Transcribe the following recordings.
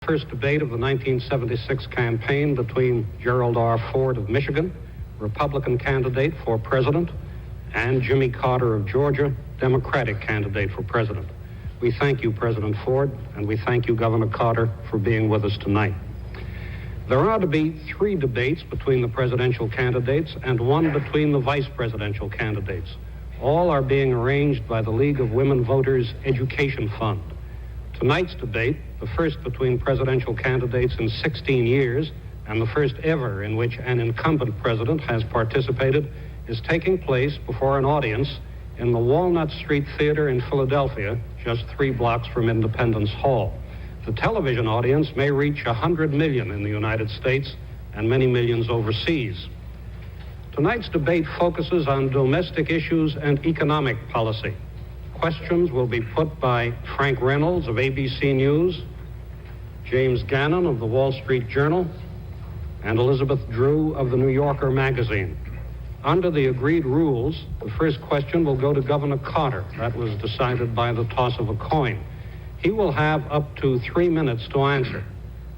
First debate of the 1976 campaign between Gerald R. Ford of Michigan, Republican candidate for president, and Jimmy Carter of Georgia, Democratic candidate for president. We thank you, President Ford, and we thank you, Governor Carter, for being with us tonight. There are to be 3 debates between the presidential candidates and 1 between the vice presidential candidates. All are being arranged by the League of Women Voters Education Fund. Tonight's debate, the first between presidential candidates in 16 years, and the first ever in which an incumbent president has participated, is taking place before an audience in the Walnut Street Theater in Philadelphia, just 3 blocks from Independence Hall. The television audience may reach 100 million in the United States and many millions overseas. Tonight's debate focuses on domestic issues and economic policy. Questions will be put by Frank Reynolds of ABC News, James Gannon of the Wall Street Journal, and Elizabeth Drew of the New Yorker magazine. Under the agreed rules, the first question will go to Governor Carter. That was decided by the toss of a coin. He will have up to 3 minutes to answer.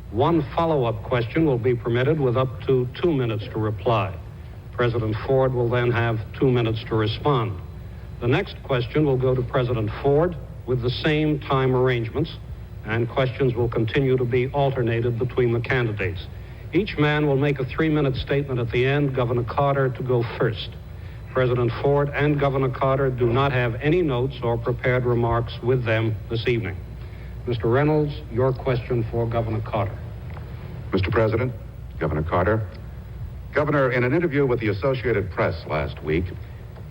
1 follow-up question will be permitted with up to 2 minutes to reply. President Ford will then have 2 minutes to respond. The next question will go to President Ford with the same time arrangements, and questions will continue to be alternated between the candidates. Each man will make a 3-minute statement at the end, Governor Carter to go first. President Ford and Governor Carter do not have any notes or prepared remarks with them this evening. Mr. Reynolds, your question for Governor Carter. Mr. President, Governor Carter. Governor, in an interview with the Associated Press last week,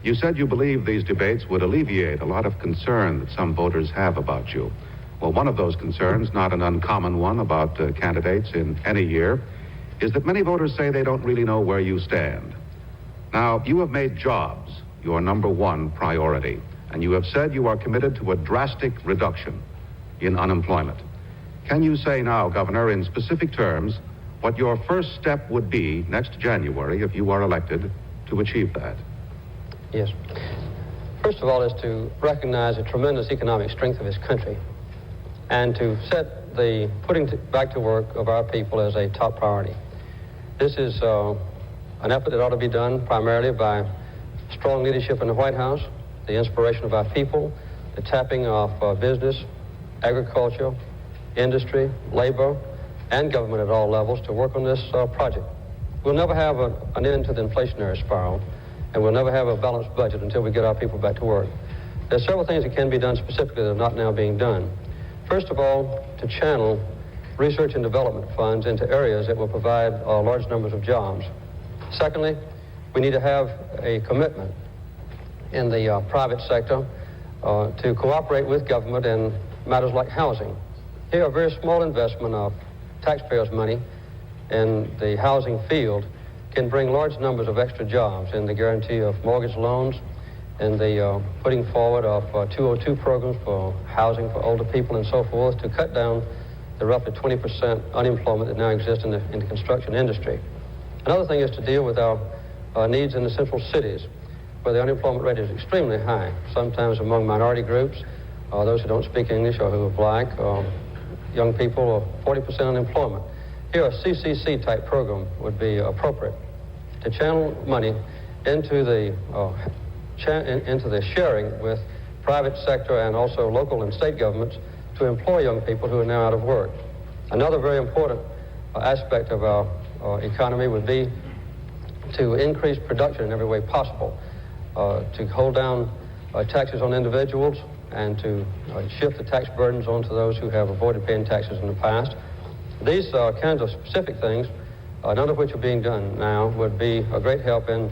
you said you believe these debates would alleviate a lot of concern that some voters have about you. Well, one of those concerns, not an uncommon one about candidates in any year, is that many voters say they don't really know where you stand. Now, you have made jobs your number 1 priority, and you have said you are committed to a drastic reduction in unemployment. Can you say now, Governor, in specific terms, what your first step would be next January if you are elected to achieve that? Yes. First of all is to recognize the tremendous economic strength of this country and to set the putting back to work of our people as a top priority. This is an effort that ought to be done primarily by strong leadership in the White House, the inspiration of our people, the tapping of business, agriculture, industry, labor, and government at all levels to work on this project. We'll never have an end to the inflationary spiral, and we'll never have a balanced budget until we get our people back to work. There's several things that can be done specifically that are not now being done. First of all, to channel research and development funds into areas that will provide large numbers of jobs. Secondly, we need to have a commitment in the private sector to cooperate with government in matters like housing. Here, a very small investment of taxpayers' money in the housing field can bring large numbers of extra jobs in the guarantee of mortgage loans, in the putting forward of 202 programs for housing for older people and so forth to cut down the roughly 20% unemployment that now exists in the construction industry. Another thing is to deal with our needs in the central cities, where the unemployment rate is extremely high, sometimes among minority groups, those who don't speak English or who are black, young people, or 40% unemployment. Here, a CCC-type program would be appropriate to channel money into the sharing with private sector and also local and state governments to employ young people who are now out of work. Another very important aspect of our economy would be to increase production in every way possible, to hold down taxes on individuals and to shift the tax burdens onto those who have avoided paying taxes in the past. These kinds of specific things, none of which are being done now, would be a great help in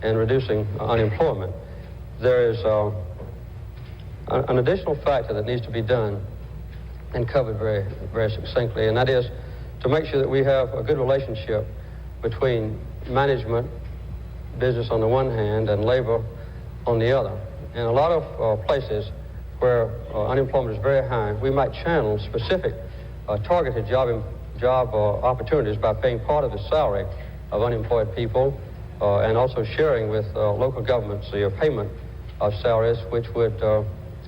reducing unemployment. There is an additional factor that needs to be done and covered very, very succinctly, and that is to make sure that we have a good relationship between management, business on the one hand, and labor on the other. In a lot of places where unemployment is very high, we might channel specific targeted job opportunities by paying part of the salary of unemployed people and also sharing with local governments the payment of salaries, which would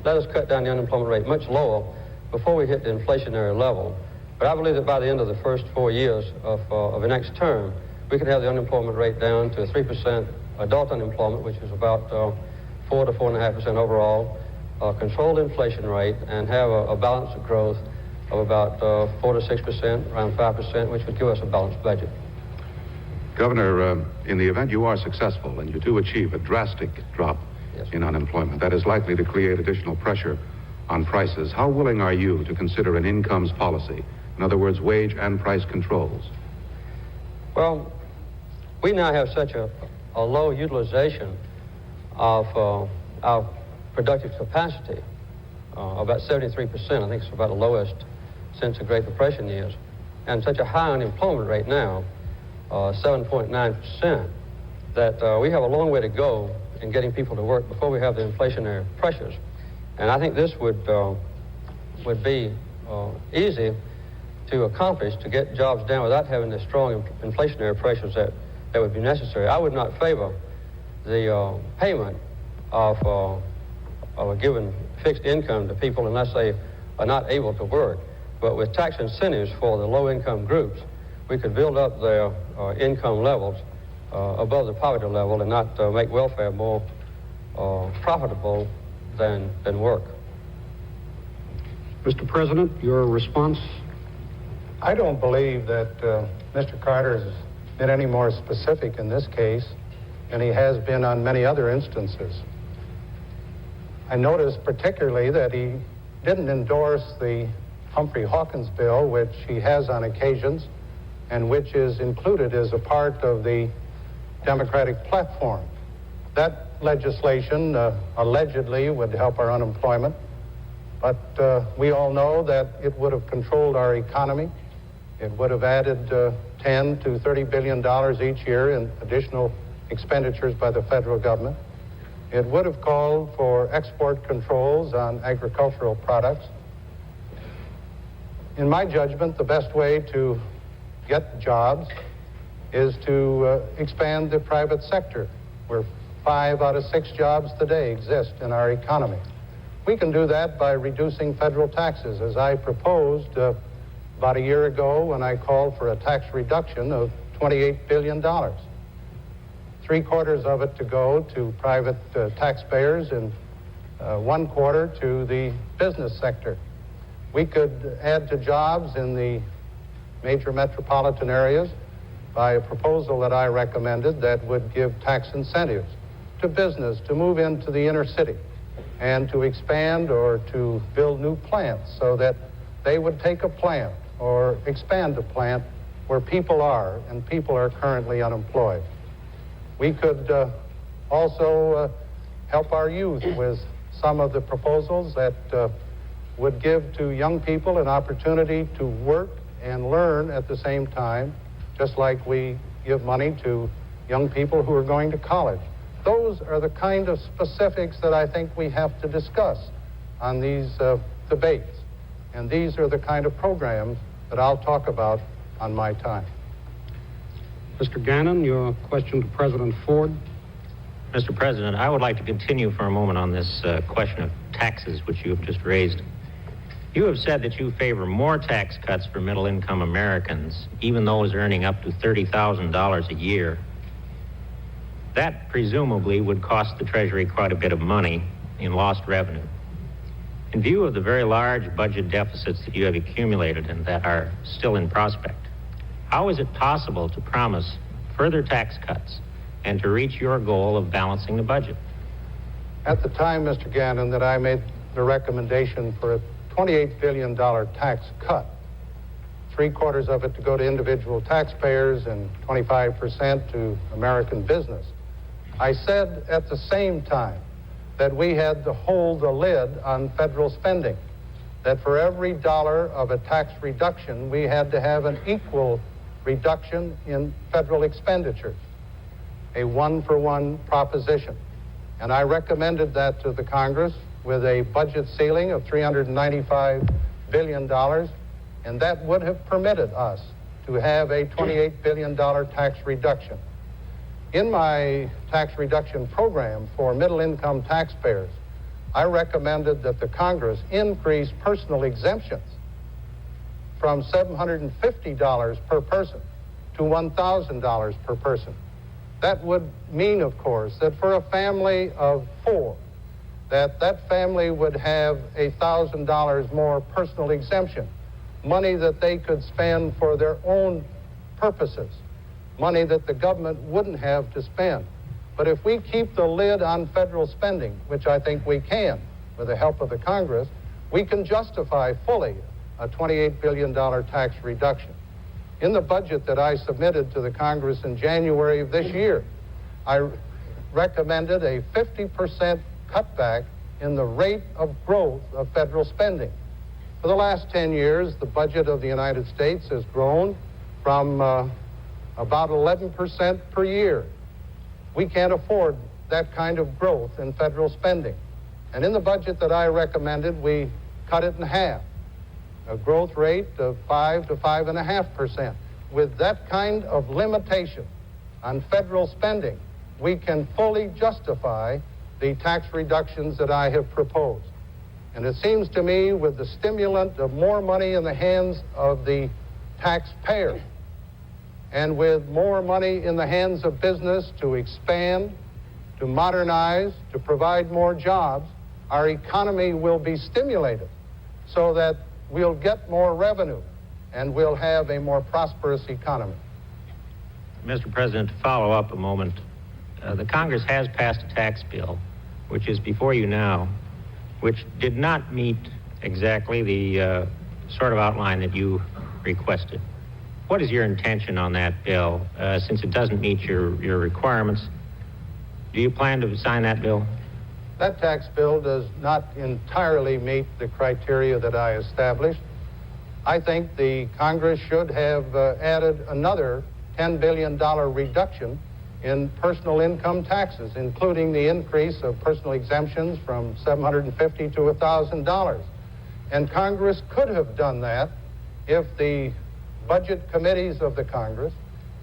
let us cut down the unemployment rate much lower before we hit the inflationary level But I believe that by the end of the first 4 years of the next term, we could have the unemployment rate down to 3% adult unemployment, which is about 4 to 4.5% overall, controlled inflation rate, and have a balanced growth of about 4 to 6%, around 5%, which would give us a balanced budget. Governor, in the event you are successful and you do achieve a drastic drop in unemployment, that is likely to create additional pressure on prices. How willing are you to consider an incomes policy? In other words, wage and price controls? Well, we now have such a low utilization of our productive capacity, about 73%. I think it's about the lowest since the Great Depression years, and such a high unemployment rate now, 7.9%, that we have a long way to go in getting people to work before we have the inflationary pressures. And I think this would be easy to accomplish, to get jobs down without having the strong inflationary pressures that would be necessary. I would not favor the payment of a given fixed income to people unless they are not able to work. But with tax incentives for the low-income groups, we could build up their income levels above the poverty level and not make welfare more profitable than work. Mr. President, your response? I don't believe that Mr. Carter has been any more specific in this case than he has been on many other instances. I noticed particularly that he didn't endorse the Humphrey Hawkins bill, which he has on occasions, and which is included as a part of the Democratic platform. That legislation allegedly would help our unemployment, but we all know that it would have controlled our economy. It would have added $10 to $30 billion each year in additional expenditures by the federal government. It would have called for export controls on agricultural products. In my judgment, the best way to get jobs is to expand the private sector, where 5 out of 6 jobs today exist in our economy. We can do that by reducing federal taxes, as I proposed about a year ago when I called for a tax reduction of $28 billion. 3/4 of it to go to private taxpayers and 1/4 to the business sector. We could add to jobs in the major metropolitan areas by a proposal that I recommended that would give tax incentives to business to move into the inner city and to expand or to build new plants so that they would take a plant or expand a plant where people are, and people are currently unemployed. We could also help our youth with some of the proposals that would give to young people an opportunity to work and learn at the same time, just like we give money to young people who are going to college. Those are the kind of specifics that I think we have to discuss on these debates. And these are the kind of programs that I'll talk about on my time. Mr. Gannon, your question to President Ford. Mr. President, I would like to continue for a moment on this question of taxes, which you have just raised. You have said that you favor more tax cuts for middle-income Americans, even those earning up to $30,000 a year. That presumably would cost the Treasury quite a bit of money in lost revenue. In view of the very large budget deficits that you have accumulated and that are still in prospect, how is it possible to promise further tax cuts and to reach your goal of balancing the budget? At the time, Mr. Gannon, that I made the recommendation for a $28 billion tax cut, 3/4 of it to go to individual taxpayers and 25% to American business, I said at the same time that we had to hold the lid on federal spending, that for every dollar of a tax reduction, we had to have an equal reduction in federal expenditures, a 1-for-1 proposition. And I recommended that to the Congress with a budget ceiling of $395 billion, and that would have permitted us to have a $28 billion tax reduction. In my tax reduction program for middle-income taxpayers, I recommended that the Congress increase personal exemptions from $750 per person to $1,000 per person. That would mean, of course, that for a family of 4, that family would have $1,000 more personal exemption, money that they could spend for their own purposes, money that the government wouldn't have to spend. But if we keep the lid on federal spending, which I think we can with the help of the Congress, we can justify fully a $28 billion tax reduction. In the budget that I submitted to the Congress in January of this year, I recommended a 50% cutback in the rate of growth of federal spending. For the last 10 years, the budget of the United States has grown from about 11% per year. We can't afford that kind of growth in federal spending. And in the budget that I recommended, we cut it in half, a growth rate of 5 to 5.5%. With that kind of limitation on federal spending, we can fully justify the tax reductions that I have proposed. And it seems to me, with the stimulant of more money in the hands of the taxpayer, and with more money in the hands of business to expand, to modernize, to provide more jobs, our economy will be stimulated so that we'll get more revenue and we'll have a more prosperous economy. Mr. President, to follow up a moment, the Congress has passed a tax bill, which is before you now, which did not meet exactly the sort of outline that you requested. What is your intention on that bill, since it doesn't meet your requirements? Do you plan to sign that bill? That tax bill does not entirely meet the criteria that I established. I think the Congress should have added another $10 billion reduction in personal income taxes, including the increase of personal exemptions from $750 to $1,000. And Congress could have done that if the budget committees of the Congress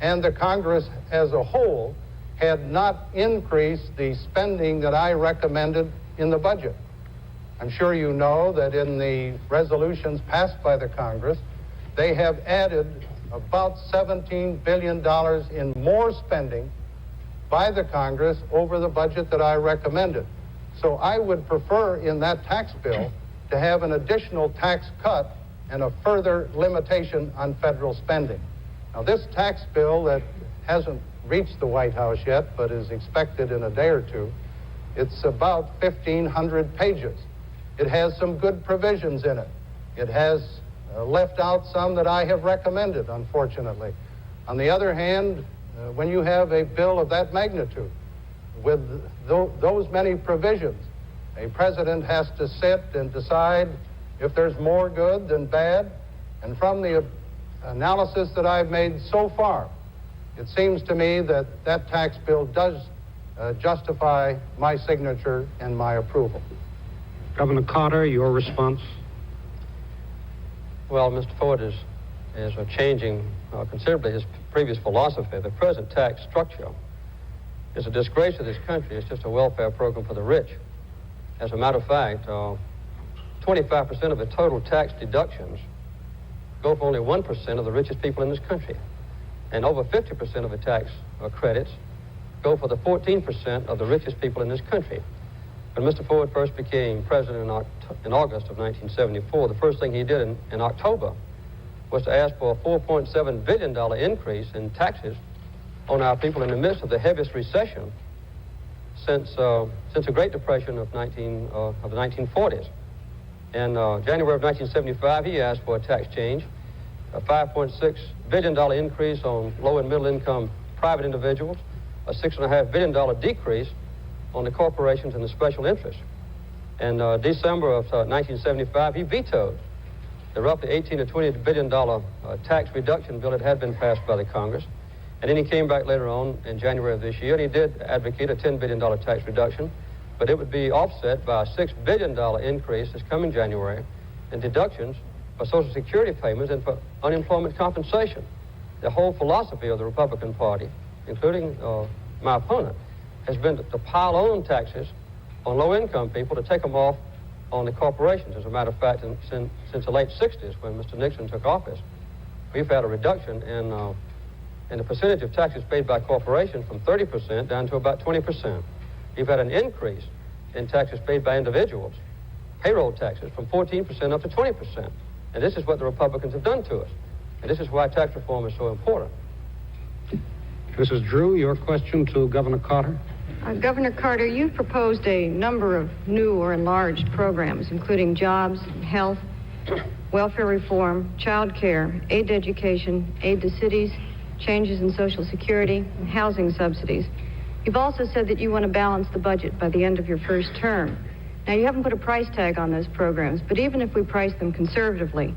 and the Congress as a whole had not increased the spending that I recommended in the budget. I'm sure you know that in the resolutions passed by the Congress, they have added about $17 billion in more spending by the Congress over the budget that I recommended. So I would prefer in that tax bill to have an additional tax cut and a further limitation on federal spending. Now, this tax bill that hasn't reached the White House yet, but is expected in a day or two, it's about 1,500 pages. It has some good provisions in it. It has left out some that I have recommended, unfortunately. On the other hand, when you have a bill of that magnitude, with those many provisions, a president has to sit and decide if there's more good than bad. And from the analysis that I've made so far, it seems to me that that tax bill does justify my signature and my approval. Governor Carter, your response? Well, Mr. Ford is changing considerably his previous philosophy. The present tax structure is a disgrace to this country. It's just a welfare program for the rich. As a matter of fact, 25% of the total tax deductions go for only 1% of the richest people in this country. And over 50% of the tax credits go for the 14% of the richest people in this country. When Mr. Ford first became president in August of 1974, the first thing he did in October was to ask for a $4.7 billion increase in taxes on our people in the midst of the heaviest recession since the Great Depression of the 1940s. In January of 1975, he asked for a tax change, a $5.6 billion increase on low and middle income private individuals, a $6.5 billion decrease on the corporations and the special interests. In December of 1975, he vetoed the roughly $18 to $20 billion tax reduction bill that had been passed by the Congress. And then he came back later on in January of this year, and he did advocate a $10 billion tax reduction, but it would be offset by a $6 billion increase this coming January in deductions for Social Security payments and for unemployment compensation. The whole philosophy of the Republican Party, including my opponent, has been to pile on taxes on low-income people, to take them off on the corporations. As a matter of fact, since the late 60s, when Mr. Nixon took office, we've had a reduction in the percentage of taxes paid by corporations from 30% down to about 20%. We've had an increase in taxes paid by individuals, payroll taxes, from 14% up to 20%. And this is what the Republicans have done to us. And this is why tax reform is so important. Mrs. Drew, your question to Governor Carter. Governor Carter, you've proposed a number of new or enlarged programs, including jobs, health, welfare reform, child care, aid to education, aid to cities, changes in Social Security, and housing subsidies. You've also said that you want to balance the budget by the end of your first term. Now, you haven't put a price tag on those programs, but even if we price them conservatively,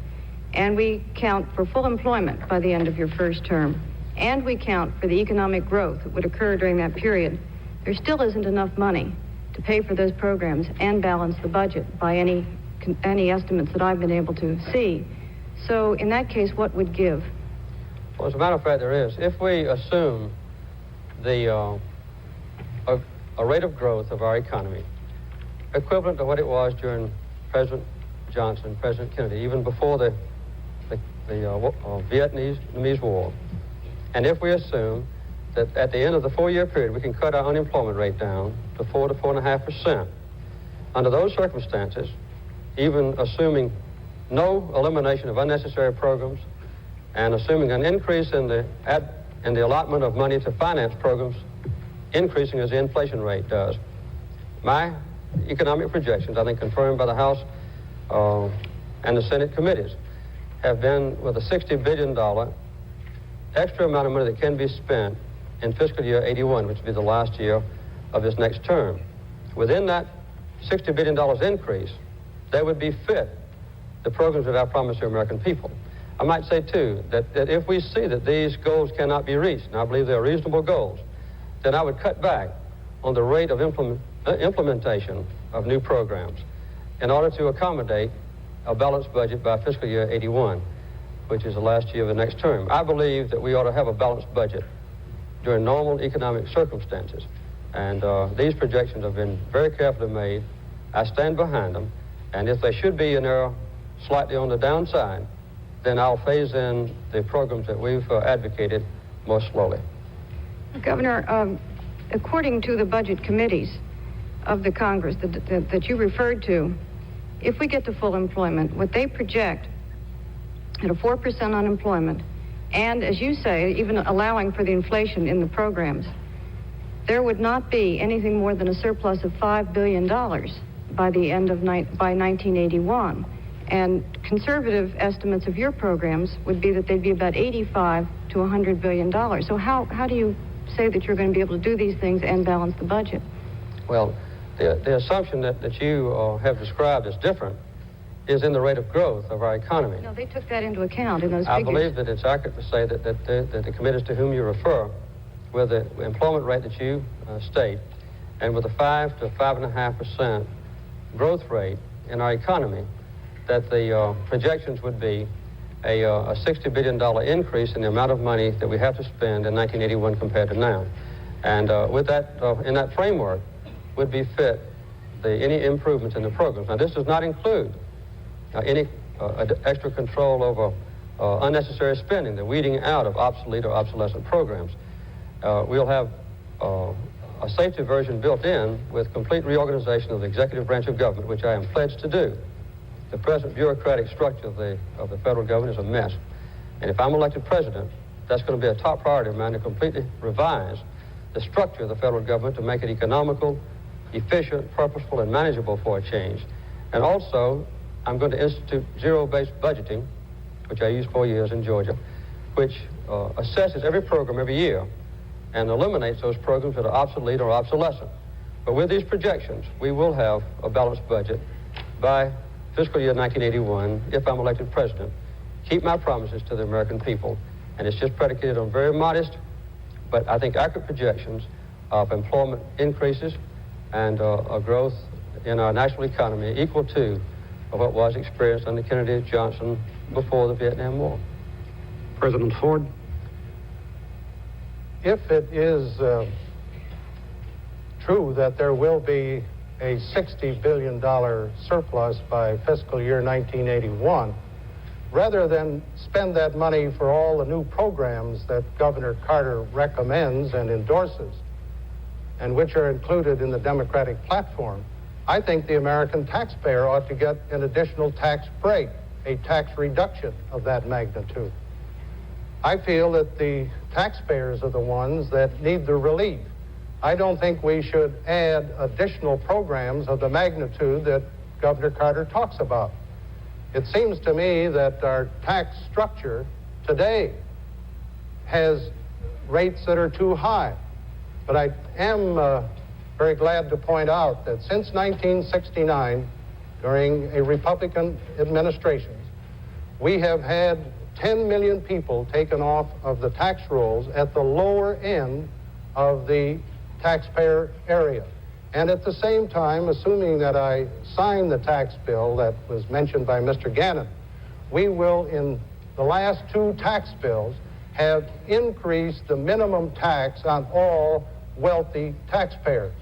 and we count for full employment by the end of your first term, and we count for the economic growth that would occur during that period, there still isn't enough money to pay for those programs and balance the budget by any estimates that I've been able to see. So in that case, what would give? Well, as a matter of fact, there is. If we assume a rate of growth of our economy equivalent to what it was during President Johnson, President Kennedy, even before the Vietnamese War, and if we assume that at the end of the 4-year period we can cut our unemployment rate down to 4 to 4.5%, under those circumstances, even assuming no elimination of unnecessary programs and assuming an increase in the allotment of money to finance programs increasing as the inflation rate does, my economic projections, I think confirmed by the House and the Senate committees, have been with a $60 billion extra amount of money that can be spent in fiscal year 81, which will be the last year of this next term. Within that $60 billion increase, there would be fit the programs that I promised the American people. I might say, too, that if we see that these goals cannot be reached, and I believe they are reasonable goals, then I would cut back on the rate of implementation of new programs in order to accommodate a balanced budget by fiscal year 81, which is the last year of the next term. I believe that we ought to have a balanced budget during normal economic circumstances. And these projections have been very carefully made. I stand behind them. And if they should be in error slightly on the downside, then I'll phase in the programs that we've advocated more slowly. Governor, according to the budget committees of the Congress that you referred to, if we get to full employment, what they project at a 4% unemployment, and as you say, even allowing for the inflation in the programs, there would not be anything more than a surplus of $5 billion by the end of by 1981. And conservative estimates of your programs would be that they'd be about $85 to $100 billion. So how do you say that you're going to be able to do these things and balance the budget? Well, the assumption that you have described as different is in the rate of growth of our economy. No, they took that into account in those I figures. believe that it's accurate to say that the committees to whom you refer, with the employment rate that you state, and with a 5 to 5.5% growth rate in our economy, that the projections would be a $60 billion increase in the amount of money that we have to spend in 1981 compared to now. And with that, in that framework, would be fit any improvements in the programs. Now, this does not include any extra control over unnecessary spending, the weeding out of obsolete or obsolescent programs. We'll have a safety version built in with complete reorganization of the executive branch of government, which I am pledged to do. The present bureaucratic structure of the federal government is a mess. And if I'm elected president, that's going to be a top priority of mine, to completely revise the structure of the federal government to make it economical, efficient, purposeful, and manageable for a change. And also, I'm going to institute zero-based budgeting, which I used 4 years in Georgia, which assesses every program every year and eliminates those programs that are obsolete or obsolescent. But with these projections, we will have a balanced budget by fiscal year 1981, if I'm elected president, keep my promises to the American people. And it's just predicated on very modest, but I think accurate projections of employment increases and a growth in our national economy equal to what was experienced under Kennedy Johnson before the Vietnam War. President Ford. If it is true that there will be a $60 billion surplus by fiscal year 1981, rather than spend that money for all the new programs that Governor Carter recommends and endorses, and which are included in the Democratic platform, I think the American taxpayer ought to get an additional tax break, a tax reduction of that magnitude. I feel that the taxpayers are the ones that need the relief. I don't think we should add additional programs of the magnitude that Governor Carter talks about. It seems to me that our tax structure today has rates that are too high. But I am very glad to point out that since 1969, during a Republican administration, we have had 10 million people taken off of the tax rolls at the lower end of the taxpayer area. And at the same time, assuming that I sign the tax bill that was mentioned by Mr. Gannon, we will, in the last two tax bills, have increased the minimum tax on all wealthy taxpayers.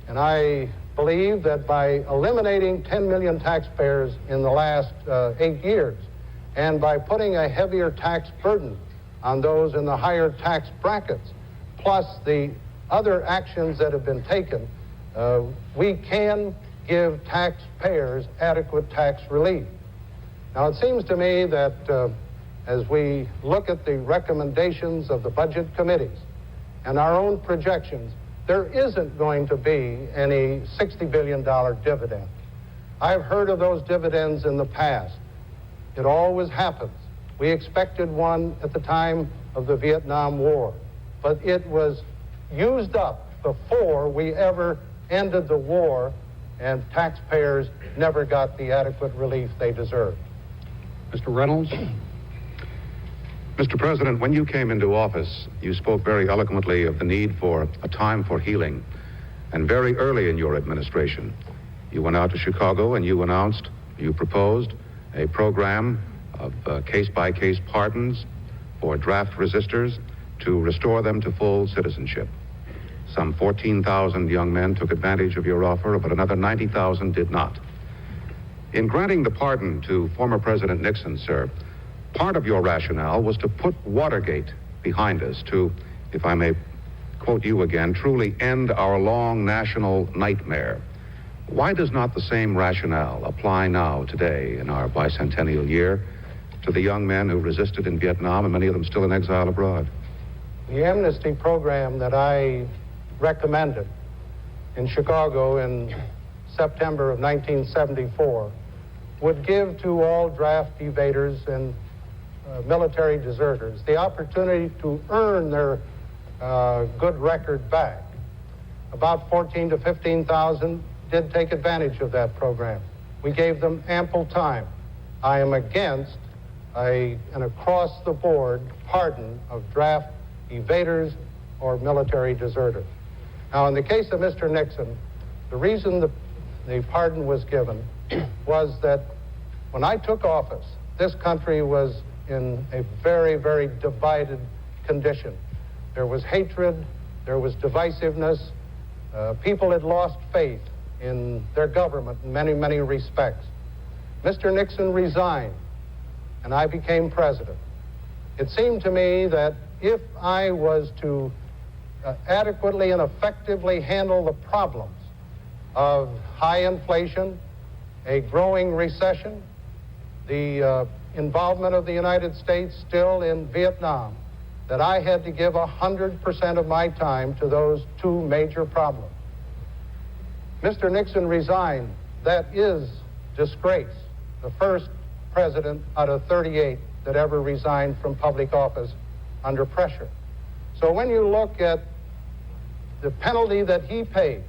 And I believe that by eliminating 10 million taxpayers in the last 8 years, and by putting a heavier tax burden on those in the higher tax brackets, plus the other actions that have been taken, we can give taxpayers adequate tax relief. Now, it seems to me that as we look at the recommendations of the budget committees and our own projections, there isn't going to be any $60 billion dividend. I've heard of those dividends in the past. It always happens. We expected one at the time of the Vietnam War, but it was used up before we ever ended the war, and taxpayers never got the adequate relief they deserved. Mr. Reynolds? Mr. President, when you came into office, you spoke very eloquently of the need for a time for healing. And very early in your administration, you went out to Chicago and you proposed a program of case-by-case pardons for draft resistors to restore them to full citizenship. Some 14,000 young men took advantage of your offer, but another 90,000 did not. In granting the pardon to former President Nixon, sir, part of your rationale was to put Watergate behind us, to, if I may quote you again, truly end our long national nightmare. Why does not the same rationale apply now, today, in our bicentennial year, to the young men who resisted in Vietnam, and many of them still in exile abroad? The amnesty program that I recommended in Chicago in September of 1974 would give to all draft evaders and military deserters the opportunity to earn their good record back. About 14 to 15,000 did take advantage of that program. We gave them ample time. I am against an across-the-board pardon of draft evaders or military deserters. Now, in the case of Mr. Nixon, the reason the pardon was given was that when I took office, this country was in a very, very divided condition. There was hatred, there was divisiveness, people had lost faith in their government in many, many respects. Mr. Nixon resigned, and I became president. It seemed to me that if I was to adequately and effectively handle the problems of high inflation, a growing recession, the involvement of the United States still in Vietnam, that I had to give 100% of my time to those two major problems. Mr. Nixon resigned. That is disgrace. The first president out of 38 that ever resigned from public office under pressure. So when you look at the penalty that he paid,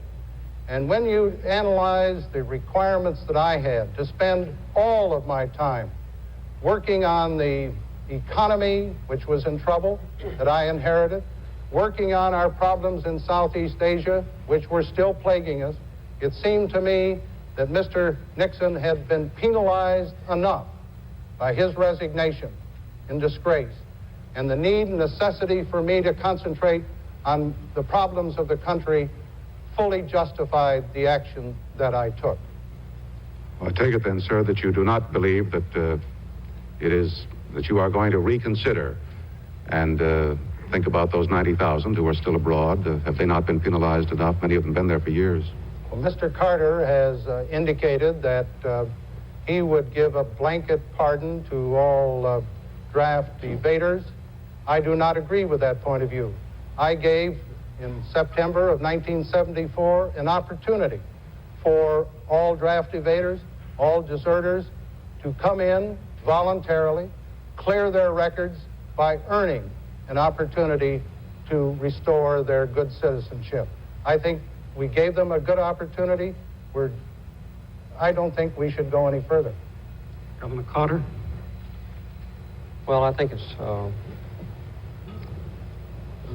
and when you analyze the requirements that I had to spend all of my time working on the economy, which was in trouble, that I inherited, working on our problems in Southeast Asia, which were still plaguing us, it seemed to me that Mr. Nixon had been penalized enough by his resignation in disgrace, and the need and necessity for me to concentrate on the problems of the country fully justified the action that I took. Well, I take it then, sir, that you do not believe that that you are going to reconsider and think about those 90,000 who are still abroad. Have they not been penalized enough? Many of them have been there for years. Well, Mr. Carter has indicated that he would give a blanket pardon to all draft evaders. I do not agree with that point of view. I gave, in September of 1974, an opportunity for all draft evaders, all deserters, to come in voluntarily, clear their records by earning an opportunity to restore their good citizenship. I think we gave them a good opportunity. I don't think we should go any further. Governor Carter? Well, I think it's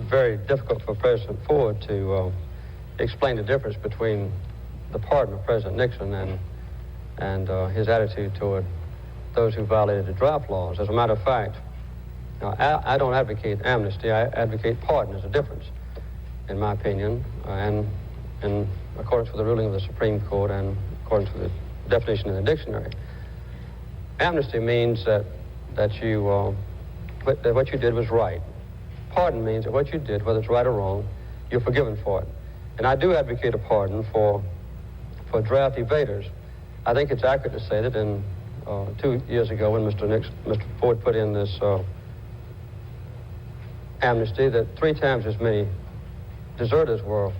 very difficult for President Ford to explain the difference between the pardon of President Nixon and his attitude toward those who violated the draft laws. As a matter of fact, I don't advocate amnesty. I advocate pardon. There's a difference, in my opinion, and in accordance with the ruling of the Supreme Court and according to the definition in the dictionary. Amnesty means that what you did was right. Pardon means that what you did, whether it's right or wrong, you're forgiven for it. And I do advocate a pardon for draft evaders. I think it's accurate to say that in 2 years ago when Mr. Ford put in this amnesty, that 3 times as many deserters were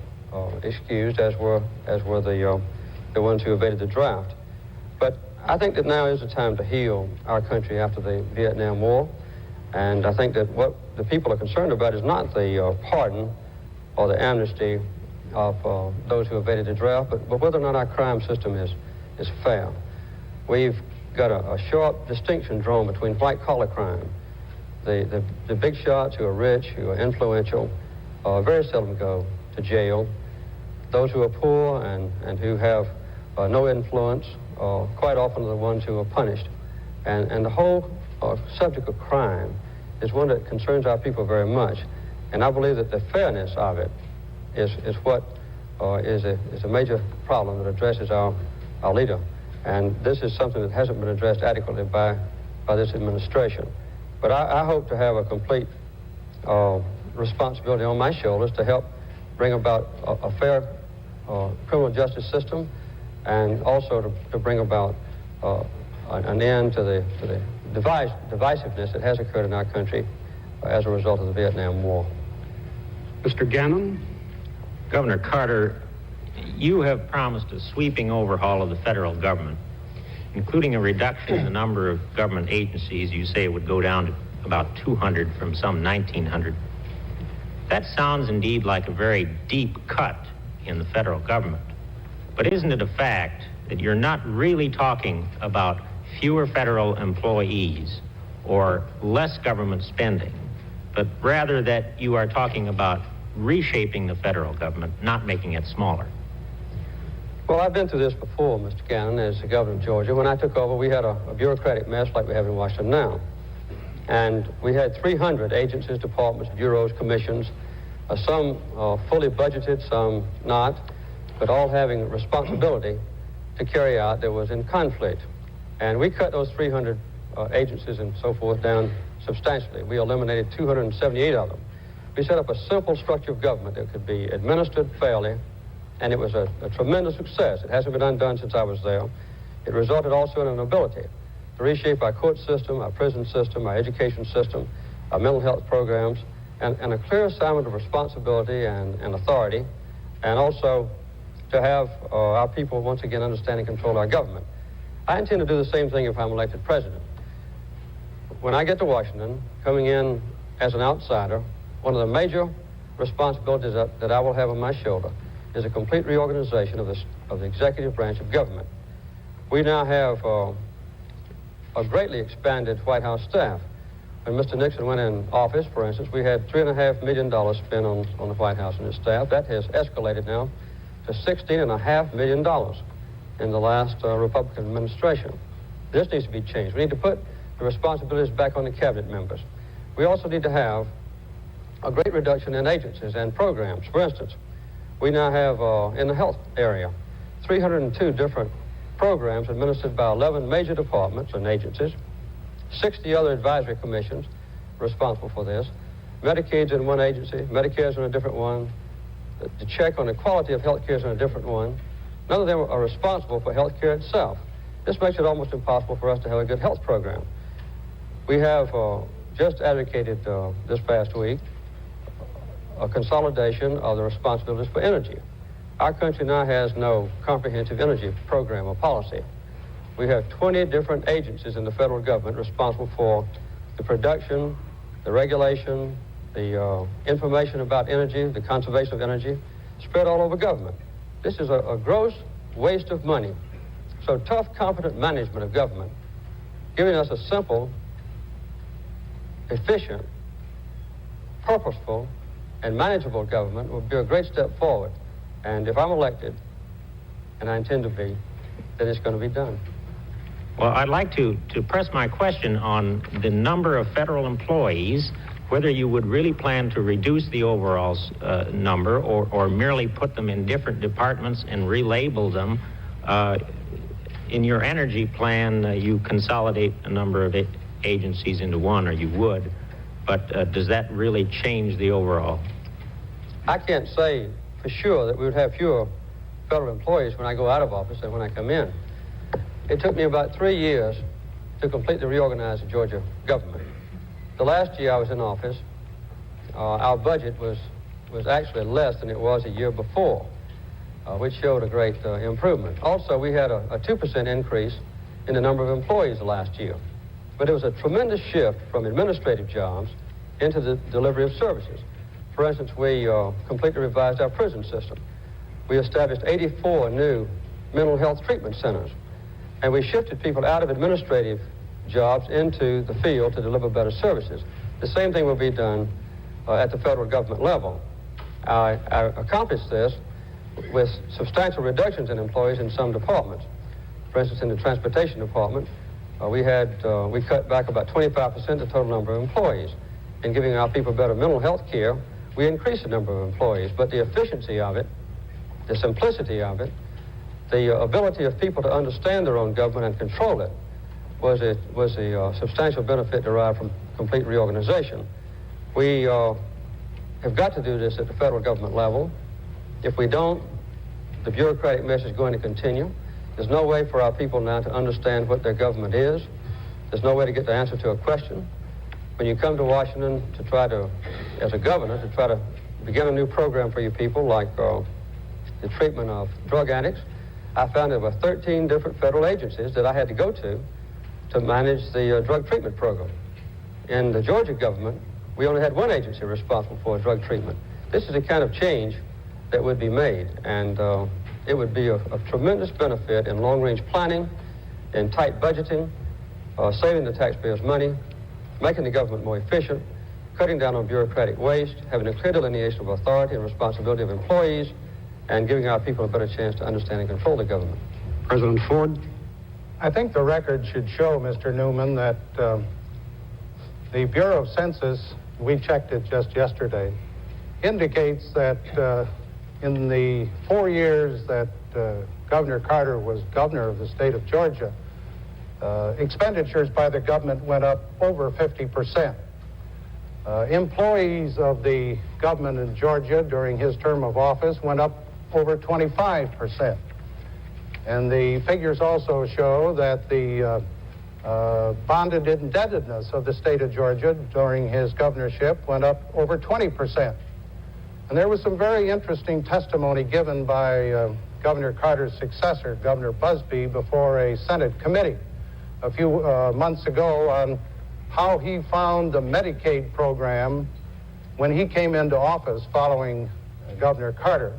excused as were the ones who evaded the draft. But I think that now is the time to heal our country after the Vietnam War. And I think that what the people are concerned about is not the pardon or the amnesty of those who evaded the draft, but whether or not our crime system is fair. We've got a sharp distinction drawn between white-collar crime. The big shots who are rich, who are influential, very seldom go to jail. Those who are poor and who have no influence quite often are the ones who are punished. And the whole subject of crime is one that concerns our people very much. And I believe that the fairness of it is what is a major problem that addresses our leader. And this is something that hasn't been addressed adequately by this administration. But I hope to have a complete responsibility on my shoulders to help bring about a fair criminal justice system, and also to bring about an end to the divisiveness that has occurred in our country as a result of the Vietnam War. Mr. Gannon? Governor Carter, you have promised a sweeping overhaul of the federal government, including a reduction in the number of government agencies. You say it would go down to about 200 from some 1,900. That sounds indeed like a very deep cut in the federal government. But isn't it a fact that you're not really talking about fewer federal employees or less government spending, but rather that you are talking about reshaping the federal government, not making it smaller? Well, I've been through this before, Mr. Gannon, as the governor of Georgia. When I took over, we had a bureaucratic mess like we have in Washington now. And we had 300 agencies, departments, bureaus, commissions, some fully budgeted, some not, but all having responsibility to carry out that was in conflict. And we cut those 300 agencies and so forth down substantially. We eliminated 278 of them. We set up a simple structure of government that could be administered fairly, and it was a tremendous success. It hasn't been undone since I was there. It resulted also in an ability to reshape our court system, our prison system, our education system, our mental health programs, and a clear assignment of responsibility and authority, and also to have our people once again understand and control our government. I intend to do the same thing if I'm elected president. When I get to Washington, coming in as an outsider, one of the major responsibilities that I will have on my shoulder is a complete reorganization of the executive branch of government. We now have a greatly expanded White House staff. When Mr. Nixon went in office, for instance, we had $3.5 million spent on the White House and its staff. That has escalated now to $16.5 million in the last Republican administration. This needs to be changed. We need to put the responsibilities back on the cabinet members. We also need to have a great reduction in agencies and programs. For instance, We now have, in the health area, 302 different programs administered by 11 major departments and agencies, 60 other advisory commissions responsible for this. Medicaid's in one agency, Medicare's in a different one, the check on the quality of health care is in a different one. None of them are responsible for health care itself. This makes it almost impossible for us to have a good health program. We have just advocated this past week a consolidation of the responsibilities for energy. Our country now has no comprehensive energy program or policy. We have 20 different agencies in the federal government responsible for the production, the regulation, the information about energy, the conservation of energy, spread all over government. This is a gross waste of money. So tough, competent management of government, giving us a simple, efficient, purposeful, and manageable government will be a great step forward. And if I'm elected, and I intend to be, then it's going to be done. Well, I'd like to press my question on the number of federal employees, whether you would really plan to reduce the overall number or merely put them in different departments and relabel them. In your energy plan, you consolidate a number of agencies into one, or you would, but does that really change the overall? I can't say for sure that we would have fewer federal employees when I go out of office than when I come in. It took me about 3 years to completely reorganize the Georgia government. The last year I was in office, our budget was actually less than it was a year before, which showed a great improvement. Also, we had a 2% increase in the number of employees last year. But it was a tremendous shift from administrative jobs into the delivery of services. For instance, we completely revised our prison system. We established 84 new mental health treatment centers. And we shifted people out of administrative jobs into the field to deliver better services. The same thing will be done at the federal government level. I accomplished this with substantial reductions in employees in some departments. For instance, in the transportation department, we cut back about 25% the total number of employees. In giving our people better mental health care, we increased the number of employees, but the efficiency of it, the simplicity of it, the ability of people to understand their own government and control it was a substantial benefit derived from complete reorganization. We have got to do this at the federal government level. If we don't, the bureaucratic mess is going to continue. There's no way for our people now to understand what their government is. There's no way to get the answer to a question. When you come to Washington to try to, as a governor, to try to begin a new program for your people, like the treatment of drug addicts, I found there were 13 different federal agencies that I had to go to manage the drug treatment program. In the Georgia government, we only had one agency responsible for drug treatment. This is the kind of change that would be made, and it would be of tremendous benefit in long-range planning, in tight budgeting, saving the taxpayers money, making the government more efficient, cutting down on bureaucratic waste, having a clear delineation of authority and responsibility of employees, and giving our people a better chance to understand and control the government. President Ford? I think the record should show, Mr. Newman, that the Bureau of Census, we checked it just yesterday, indicates that in the 4 years that Governor Carter was governor of the state of Georgia, expenditures by the government went up over 50%. Employees of the government in Georgia during his term of office went up over 25%. And the figures also show that the bonded indebtedness of the state of Georgia during his governorship went up over 20%. And there was some very interesting testimony given by Governor Carter's successor, Governor Busbee, before a Senate committee a few months ago on how he found the Medicaid program when he came into office following Governor Carter.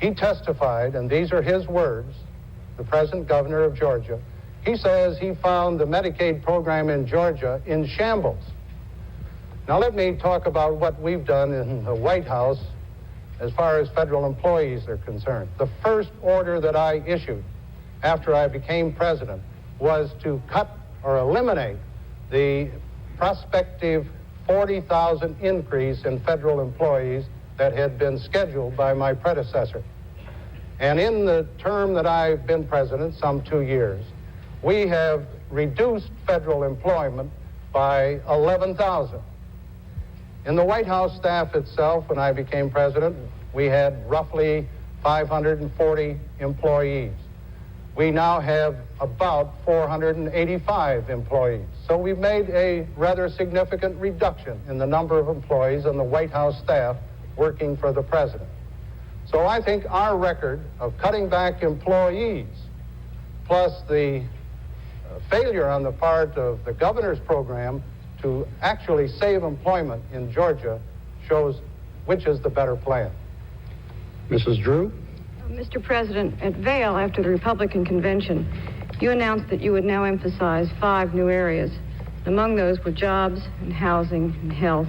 He testified, and these are his words, the present governor of Georgia. He says he found the Medicaid program in Georgia in shambles. Now let me talk about what we've done in the White House as far as federal employees are concerned. The first order that I issued after I became president was to cut or eliminate the prospective 40,000 increase in federal employees that had been scheduled by my predecessor. And in the term that I've been president, some 2 years, we have reduced federal employment by 11,000. In the White House staff itself, when I became president, we had roughly 540 employees. We now have about 485 employees. So we've made a rather significant reduction in the number of employees on the White House staff working for the president. So I think our record of cutting back employees, plus the failure on the part of the governor's program to actually save employment in Georgia, shows which is the better plan. Mrs. Drew? Mr. President, at Vail, after the Republican convention, you announced that you would now emphasize 5 new areas. Among those were jobs and housing and health,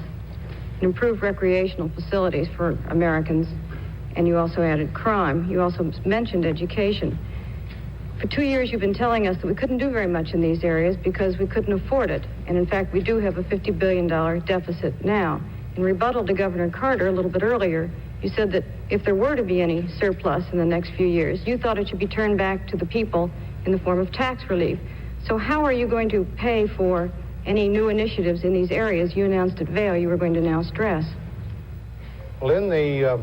and improved recreational facilities for Americans, and you also added crime. You also mentioned education. For 2 years, you've been telling us that we couldn't do very much in these areas because we couldn't afford it. And in fact, we do have a $50 billion deficit now. In rebuttal to Governor Carter a little bit earlier, you said that if there were to be any surplus in the next few years, you thought it should be turned back to the people in the form of tax relief. So how are you going to pay for any new initiatives in these areas you announced at Vail you were going to now stress? Well, in the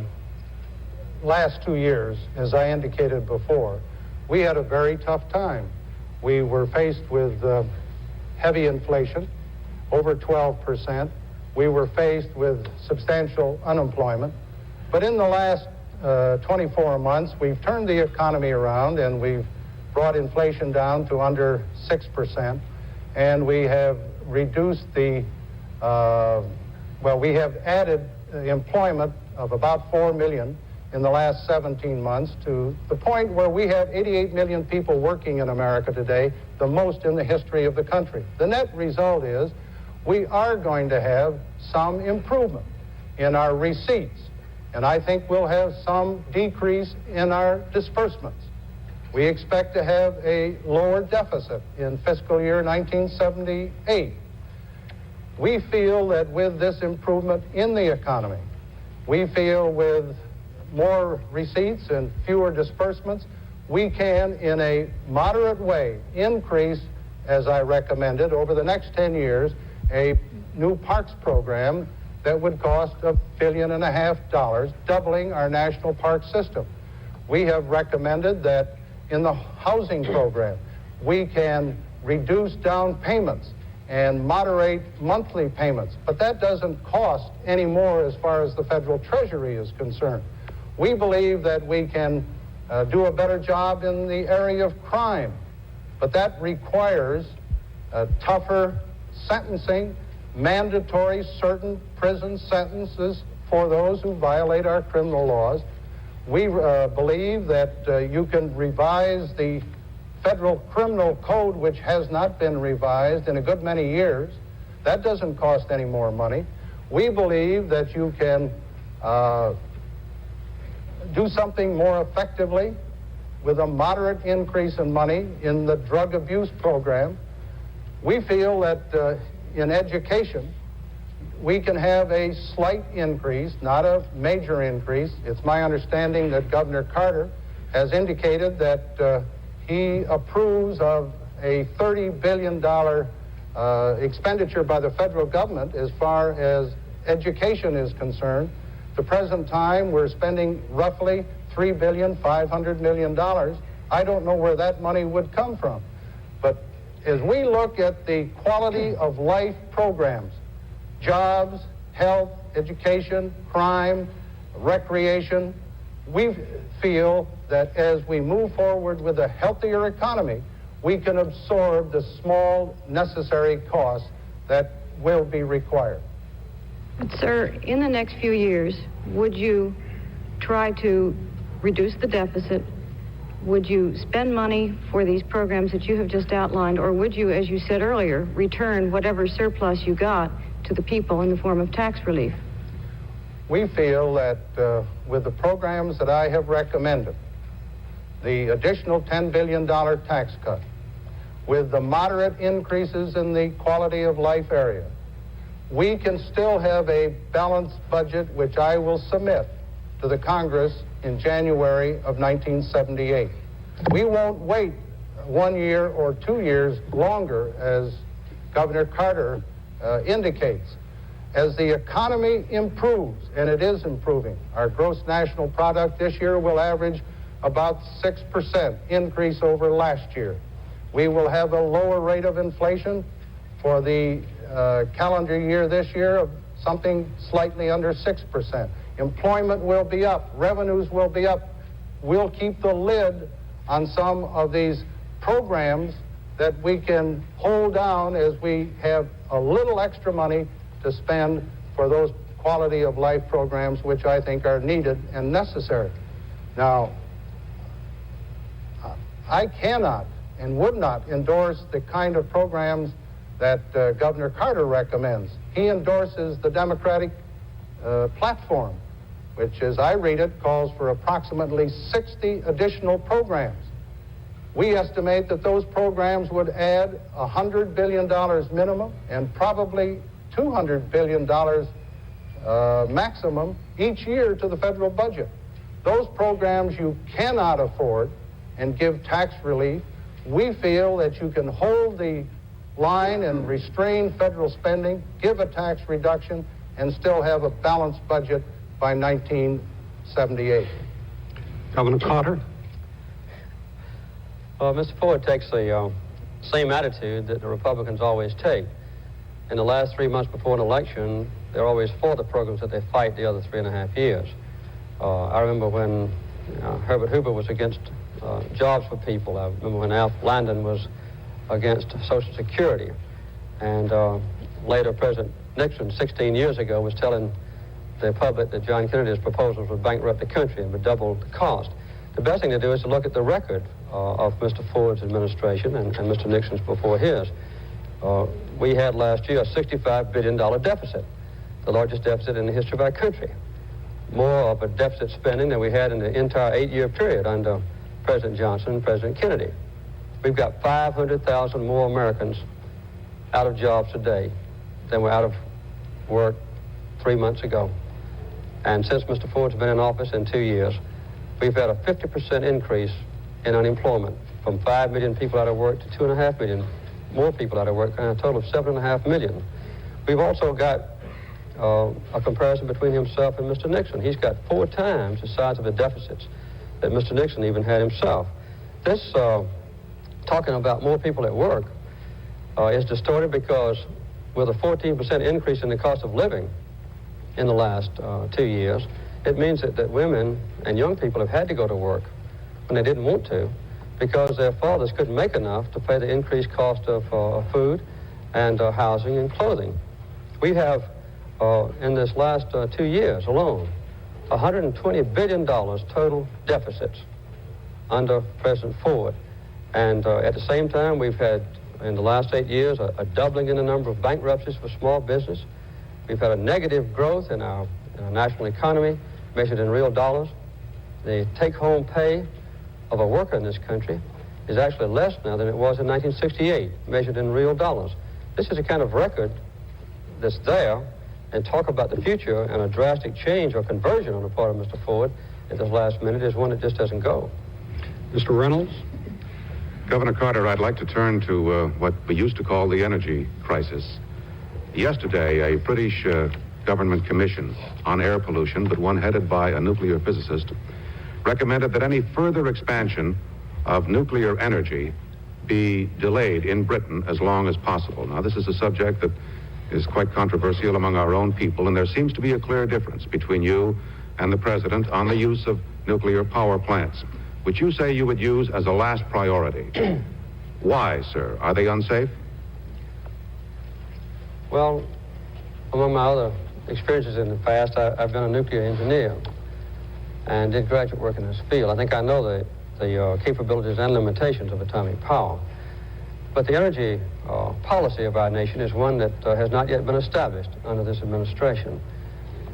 last 2 years, as I indicated before, we had a very tough time. We were faced with heavy inflation, over 12%. We were faced with substantial unemployment. But in the last 24 months, we've turned the economy around and we've brought inflation down to under 6%. And we have reduced we have added employment of about 4 million in the last 17 months to the point where we have 88 million people working in America today, the most in the history of the country. The net result is we are going to have some improvement in our receipts, and I think we'll have some decrease in our disbursements. We expect to have a lower deficit in fiscal year 1978. We feel that with this improvement in the economy, we feel with more receipts and fewer disbursements, we can, in a moderate way, increase, as I recommended, over the next 10 years, a new parks program that would cost $1.5 billion, doubling our national park system. We have recommended that in the housing program, we can reduce down payments and moderate monthly payments, but that doesn't cost any more as far as the federal treasury is concerned. We believe that we can do a better job in the area of crime, but that requires tougher sentencing, mandatory certain prison sentences for those who violate our criminal laws. We believe that you can revise the federal criminal code, which has not been revised in a good many years. That doesn't cost any more money. We believe that you can do something more effectively with a moderate increase in money in the drug abuse program. We feel that in education, we can have a slight increase, not a major increase. It's my understanding that Governor Carter has indicated that he approves of a $30 billion expenditure by the federal government as far as education is concerned. At the present time, we're spending roughly $3.5 billion. I don't know where that money would come from. But as we look at the quality of life programs, jobs, health, education, crime, recreation, we feel that as we move forward with a healthier economy, we can absorb the small necessary costs that will be required. But, sir, in the next few years, would you try to reduce the deficit? Would you spend money for these programs that you have just outlined, or would you, as you said earlier, return whatever surplus you got to the people in the form of tax relief? We feel that with the programs that I have recommended, the additional $10 billion tax cut, with the moderate increases in the quality of life area, we can still have a balanced budget, which I will submit to the Congress in January of 1978. We won't wait 1 year or 2 years longer, as Governor Carter indicates. As the economy improves, and it is improving, our gross national product this year will average about 6% increase over last year. We will have a lower rate of inflation for the calendar year this year of something slightly under 6%. Employment will be up, revenues will be up. We'll keep the lid on some of these programs that we can hold down as we have a little extra money to spend for those quality of life programs which I think are needed and necessary. Now, I cannot and would not endorse the kind of programs that Governor Carter recommends. He endorses the Democratic platform, which, as I read it, calls for approximately 60 additional programs. We estimate that those programs would add $100 billion minimum and probably $200 billion maximum each year to the federal budget. Those programs you cannot afford and give tax relief. We feel that you can hold the line and restrain federal spending, give a tax reduction, and still have a balanced budget by 1978. Governor Carter. Well, Mr. Ford takes the same attitude that the Republicans always take. In the last 3 months before an election, they're always for the programs that they fight the other 3.5 years. I remember when Herbert Hoover was against jobs for people. I remember when Alf Landon was against Social Security. And later, President Nixon, 16 years ago, was telling the public that John Kennedy's proposals would bankrupt the country and would double the cost. The best thing to do is to look at the record of Mr. Ford's administration and Mr. Nixon's before his. We had last year a $65 billion deficit, the largest deficit in the history of our country. More of a deficit spending than we had in the entire 8-year period under President Johnson and President Kennedy. We've got 500,000 more Americans out of jobs today than were out of work 3 months ago. And since Mr. Ford's been in office in 2 years, we've had a 50% increase in unemployment, from 5 million people out of work to 2.5 million more people out of work, and a total of 7.5 million. We've also got a comparison between himself and Mr. Nixon. He's got 4 times the size of the deficits that Mr. Nixon even had himself. This talking about more people at work is distorted because with a 14% increase in the cost of living in the last 2 years, it means that women and young people have had to go to work when they didn't want to because their fathers couldn't make enough to pay the increased cost of food and housing and clothing. We have, in this last 2 years alone, $120 billion total deficits under President Ford. And at the same time, we've had, in the last 8 years, a doubling in the number of bankruptcies for small business. We've had a negative growth in our national economy, measured in real dollars. The take-home pay of a worker in this country is actually less now than it was in 1968, measured in real dollars. This is a kind of record that's there, and talk about the future and a drastic change or conversion on the part of Mr. Ford at this last minute is one that just doesn't go. Mr. Reynolds. Governor Carter, I'd like to turn to what we used to call the energy crisis. Yesterday, a British government commission on air pollution, but one headed by a nuclear physicist, recommended that any further expansion of nuclear energy be delayed in Britain as long as possible. Now, this is a subject that is quite controversial among our own people, and there seems to be a clear difference between you and the President on the use of nuclear power plants, which you say you would use as a last priority. Why, sir? Are they unsafe? Well, among my other experiences in the past, I've been a nuclear engineer and did graduate work in this field. I think I know the capabilities and limitations of atomic power. But the energy policy of our nation is one that has not yet been established under this administration.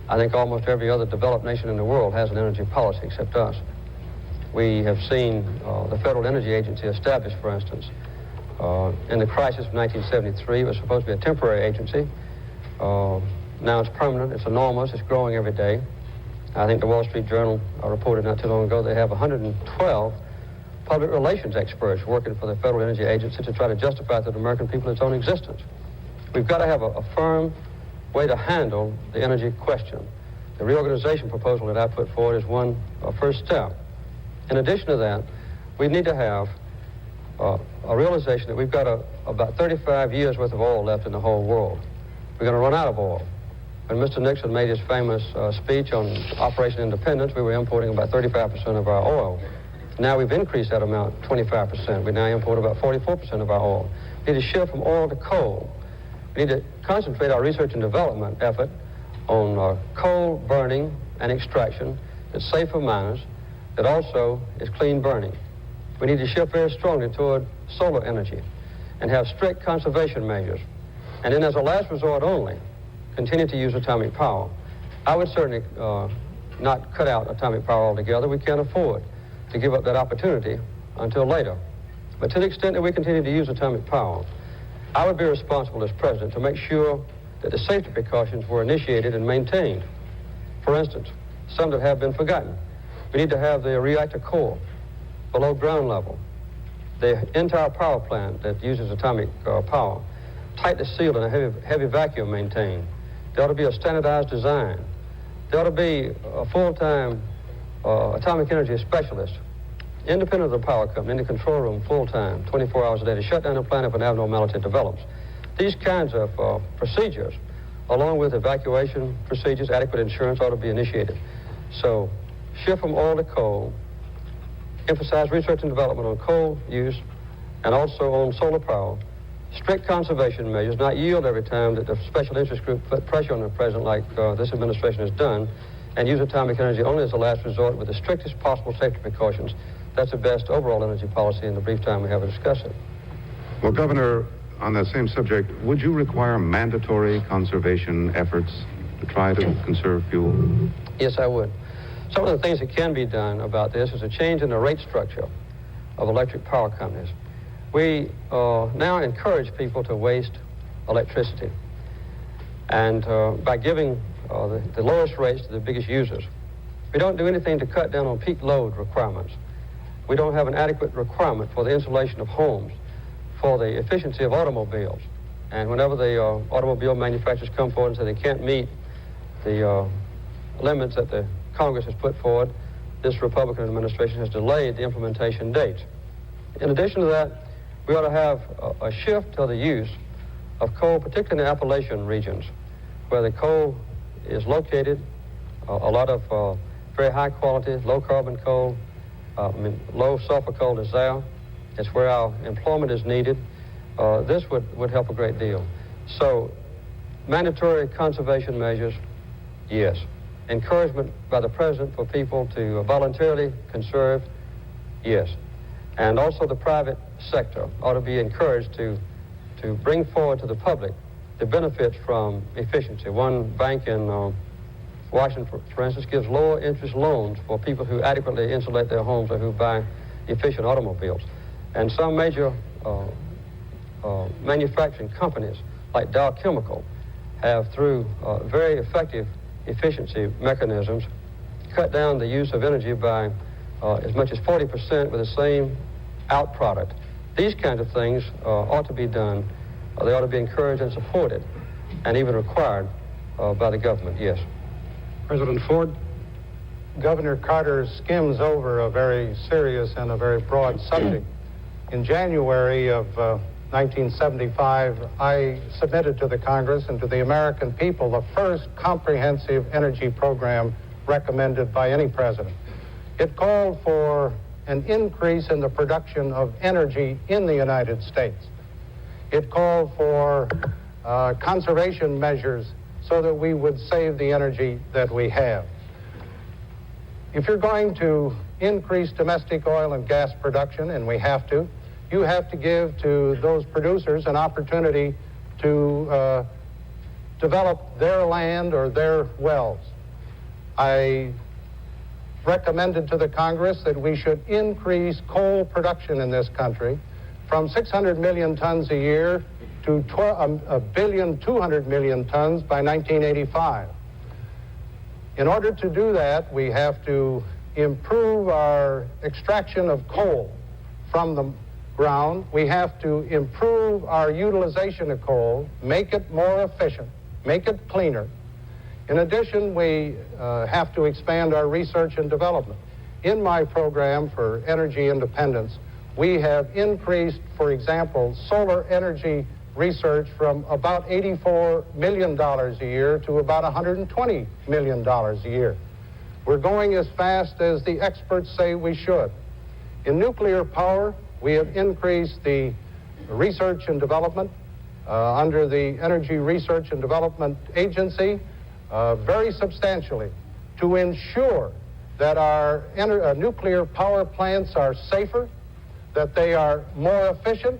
I think almost every other developed nation in the world has an energy policy except us. We have seen the Federal Energy Agency established, for instance. In the crisis of 1973, it was supposed to be a temporary agency. Now it's permanent, it's enormous, it's growing every day. I think the Wall Street Journal reported not too long ago they have 112 public relations experts working for the Federal Energy Agency to try to justify to the American people its own existence. We've got to have a firm way to handle the energy question. The reorganization proposal that I put forward is one first step. In addition to that, we need to have a realization that we've got about 35 years worth of oil left in the whole world. We're going to run out of oil. When Mr. Nixon made his famous speech on Operation Independence, we were importing about 35% of our oil. Now we've increased that amount 25%. We now import about 44% of our oil. We need to shift from oil to coal. We need to concentrate our research and development effort on coal burning and extraction that's safe for miners, that also is clean burning. We need to shift very strongly toward solar energy and have strict conservation measures. And then as a last resort only, continue to use atomic power. I would certainly not cut out atomic power altogether. We can't afford to give up that opportunity until later. But to the extent that we continue to use atomic power, I would be responsible as president to make sure that the safety precautions were initiated and maintained. For instance, some that have been forgotten. We need to have the reactor core below ground level, the entire power plant that uses atomic power, tightly sealed and a heavy vacuum maintained. There ought to be a standardized design. There ought to be a full-time atomic energy specialist, independent of the power company, in the control room full-time, 24 hours a day, to shut down the plant if an abnormality develops. These kinds of procedures, along with evacuation procedures, adequate insurance, ought to be initiated. So shift from oil to coal, emphasize research and development on coal use and also on solar power, strict conservation measures, not yield every time that the special interest group put pressure on the president like this administration has done, and use atomic energy only as a last resort with the strictest possible safety precautions. That's the best overall energy policy in the brief time we have to discuss it. Well, Governor, on that same subject, would you require mandatory conservation efforts to try to conserve fuel? Yes, I would. Some of the things that can be done about this is a change in the rate structure of electric power companies. We now encourage people to waste electricity. And by giving the lowest rates to the biggest users, we don't do anything to cut down on peak load requirements. We don't have an adequate requirement for the insulation of homes, for the efficiency of automobiles. And whenever the automobile manufacturers come forward and say they can't meet the limits that the Congress has put forward, this Republican administration has delayed the implementation date. In addition to that, we ought to have a shift to the use of coal, particularly in the Appalachian regions, where the coal is located, a lot of very high quality, low carbon coal, low sulfur coal is there. It's where our employment is needed. This would help a great deal. So, mandatory conservation measures, yes. Encouragement by the president for people to voluntarily conserve, yes. And also the private sector ought to be encouraged to bring forward to the public the benefits from efficiency. One bank in Washington, for instance, gives lower interest loans for people who adequately insulate their homes or who buy efficient automobiles. And some major manufacturing companies, like Dow Chemical, have, through very effective efficiency mechanisms, cut down the use of energy by as much as 40% with the same out product. These kinds of things ought to be done. They ought to be encouraged and supported, and even required by the government, yes. President Ford? Governor Carter skims over a very serious and a very broad subject. In January of 1975, I submitted to the Congress and to the American people the first comprehensive energy program recommended by any president. It called for an increase in the production of energy in the United States. It called for conservation measures so that we would save the energy that we have. If you're going to increase domestic oil and gas production, and we have to, you have to give to those producers an opportunity to develop their land or their wells. I recommended to the Congress that we should increase coal production in this country from 600 million tons a year to 1,200,000,000 tons by 1985. In order to do that, we have to improve our extraction of coal from the ground. We have to improve our utilization of coal, make it more efficient, make it cleaner. In addition, we have to expand our research and development. In my program for energy independence, we have increased, for example, solar energy research from about $84 million a year to about $120 million a year. We're going as fast as the experts say we should. In nuclear power, we have increased the research and development under the Energy Research and Development Agency very substantially to ensure that our nuclear power plants are safer, that they are more efficient,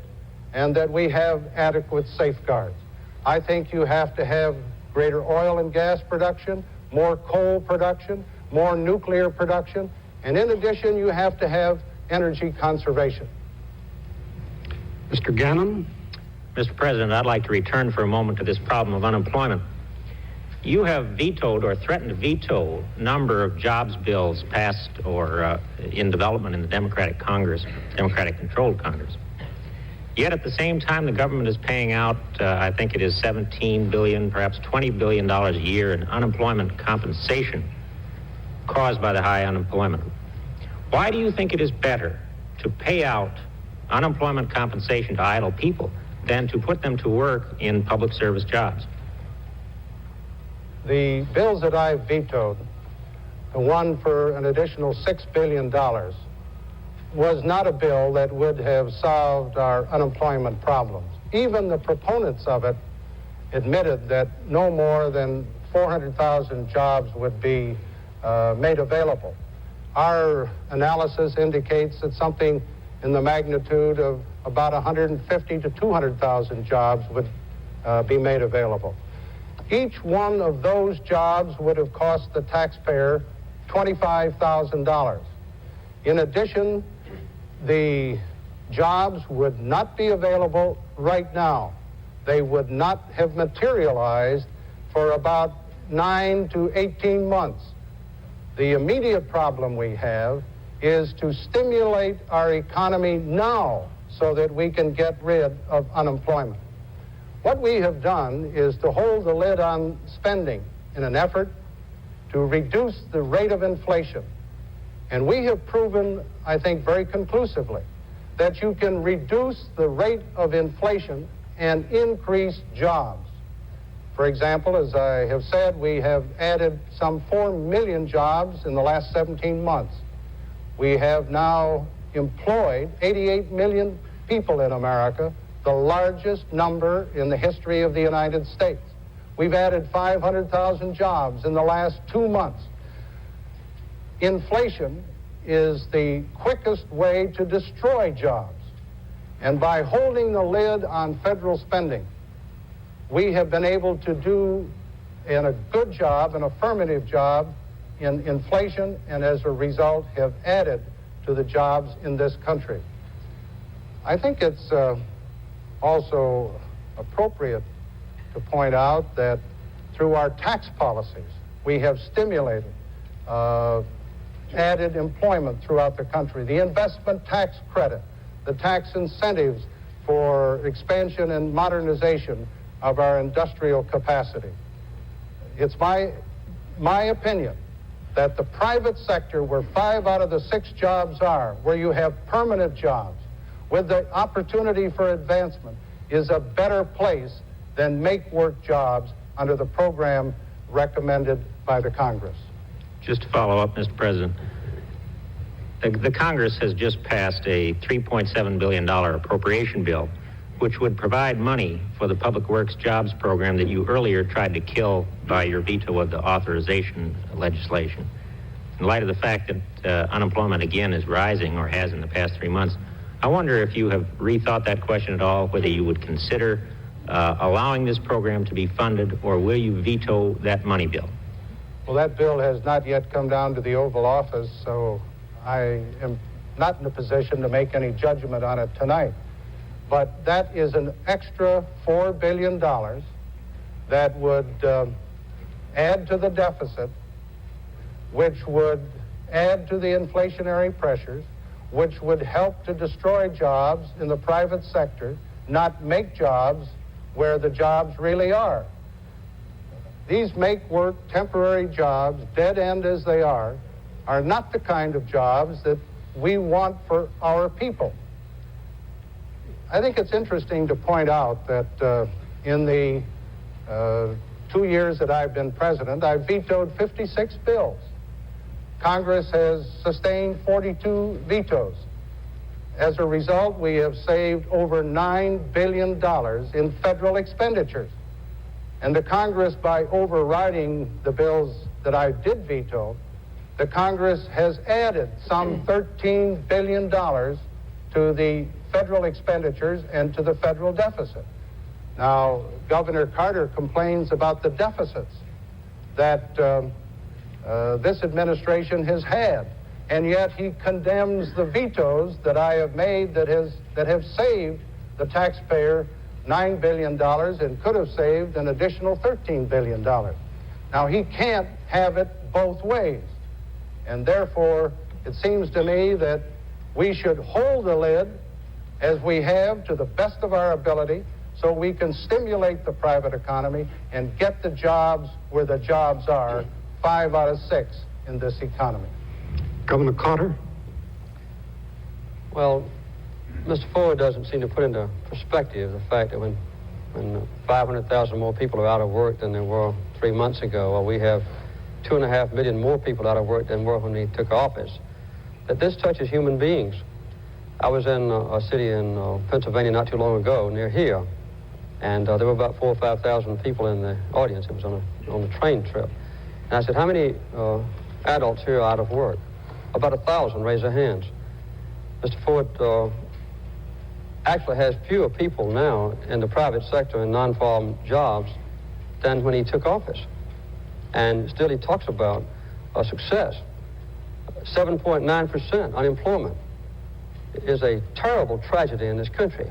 and that we have adequate safeguards. I think you have to have greater oil and gas production, more coal production, more nuclear production, and in addition, you have to have energy conservation. Mr. Gannon? Mr. President, I'd like to return for a moment to this problem of unemployment. You have vetoed or threatened to veto a number of jobs bills passed or in development in the Democratic Congress, Democratic-controlled Congress. Yet at the same time, the government is paying out, I think it is $17 billion, perhaps $20 billion a year in unemployment compensation caused by the high unemployment. Why do you think it is better to pay out unemployment compensation to idle people than to put them to work in public service jobs? The bills that I vetoed, the one for an additional $6 billion, was not a bill that would have solved our unemployment problems. Even the proponents of it admitted that no more than 400,000 jobs would be made available. Our analysis indicates that something in the magnitude of about 150 to 200,000 jobs would be made available. Each one of those jobs would have cost the taxpayer $25,000. In addition, the jobs would not be available right now. They would not have materialized for about 9 to 18 months. The immediate problem we have is to stimulate our economy now so that we can get rid of unemployment. What we have done is to hold the lid on spending in an effort to reduce the rate of inflation. And we have proven, I think, very conclusively that you can reduce the rate of inflation and increase jobs. For example, as I have said, we have added some 4 million jobs in the last 17 months. We have now employed 88 million people in America, the largest number in the history of the United States. We've added 500,000 jobs in the last 2 months. Inflation is the quickest way to destroy jobs. And by holding the lid on federal spending, we have been able to do a good job, an affirmative job in inflation, and as a result have added to the jobs in this country. I think it's also appropriate to point out that through our tax policies, we have stimulated, added employment throughout the country. The investment tax credit, the tax incentives for expansion and modernization of our industrial capacity. It's my opinion that the private sector, where 5 out of the 6 jobs are, where you have permanent jobs, with the opportunity for advancement, is a better place than make-work jobs under the program recommended by the Congress. Just to follow up, Mr. President, the Congress has just passed a $3.7 billion appropriation bill, which would provide money for the Public Works Jobs Program that you earlier tried to kill by your veto of the authorization legislation. In light of the fact that unemployment again is rising, or has in the past 3 months, I wonder if you have rethought that question at all, whether you would consider allowing this program to be funded, or will you veto that money bill? Well, that bill has not yet come down to the Oval Office, so I am not in a position to make any judgment on it tonight. but that is an extra $4 billion that would add to the deficit, which would add to the inflationary pressures, which would help to destroy jobs in the private sector, not make jobs where the jobs really are. These make-work temporary jobs, dead end as they are not the kind of jobs that we want for our people. I think it's interesting to point out that in the 2 years that I've been president, I've vetoed 56 bills. Congress has sustained 42 vetoes. As a result, we have saved over $9 billion in federal expenditures. And the Congress, by overriding the bills that I did veto, the Congress has added some $13 billion to the federal expenditures and to the federal deficit. Now, Governor Carter complains about the deficits that this administration has had, and yet he condemns the vetoes that I have made that have saved the taxpayer $9 billion and could have saved an additional $13 billion. Now, he can't have it both ways, and therefore it seems to me that we should hold the lid as we have to the best of our ability so we can stimulate the private economy and get the jobs where the jobs are, 5 out of 6 in this economy. Governor Carter? Well, Mr. Ford doesn't seem to put into perspective the fact that when 500,000 more people are out of work than there were 3 months ago, or we have 2.5 million more people out of work than were when he took office, that this touches human beings. I was in a city in Pennsylvania not too long ago, near here, and there were about 4,000 or 5,000 people in the audience. It was on a train trip. And I said, how many adults here are out of work? About 1,000 raised their hands. Mr. Ford actually has fewer people now in the private sector in non-farm jobs than when he took office. And still he talks about success. 7.9% unemployment is a terrible tragedy in this country.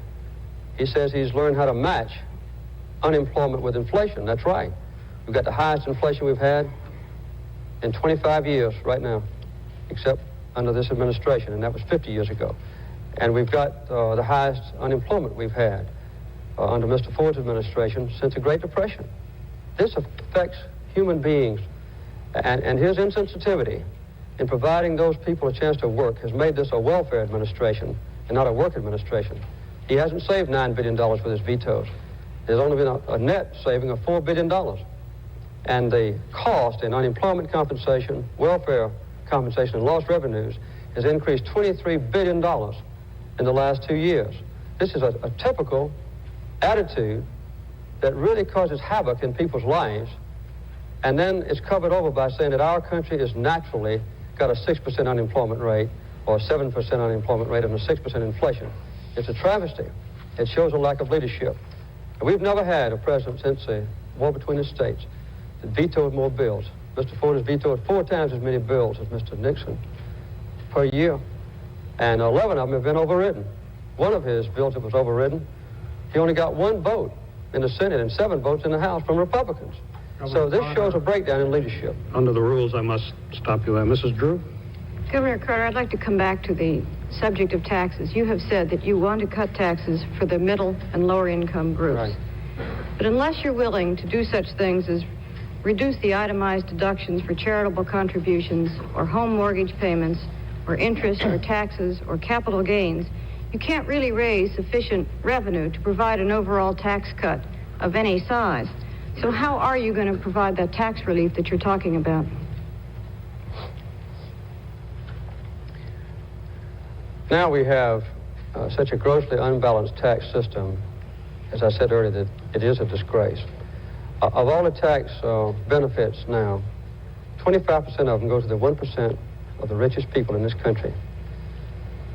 He says he's learned how to match unemployment with inflation. That's right. We've got the highest inflation we've had in 25 years right now, except under this administration, and that was 50 years ago. And we've got the highest unemployment we've had under Mr. Ford's administration since the Great Depression. This affects human beings, and his insensitivity in providing those people a chance to work has made this a welfare administration and not a work administration. He hasn't saved $9 billion with his vetoes. There's only been a net saving of $4 billion. And the cost in unemployment compensation, welfare compensation, and lost revenues has increased $23 billion in the last 2 years. This is a typical attitude that really causes havoc in people's lives, and then it's covered over by saying that our country is naturally got a 6% unemployment rate or a 7% unemployment rate and a 6% inflation. It's a travesty. It shows a lack of leadership. And we've never had a president since the war between the states that vetoed more bills. Mr. Ford has vetoed 4 times as many bills as Mr. Nixon per year, and 11 of them have been overridden. One of his bills that was overridden, he only got 1 vote in the Senate and 7 votes in the House from Republicans. So this shows a breakdown in leadership. Under the rules, I must stop you there. Mrs. Drew? Governor Carter, I'd like to come back to the subject of taxes. You have said that you want to cut taxes for the middle and lower income groups. Right. But unless you're willing to do such things as reduce the itemized deductions for charitable contributions or home mortgage payments or interest or taxes or capital gains, you can't really raise sufficient revenue to provide an overall tax cut of any size. So how are you going to provide that tax relief that you're talking about? Now we have such a grossly unbalanced tax system, as I said earlier, that it is a disgrace. Of all the tax benefits now, 25% of them go to the 1% of the richest people in this country.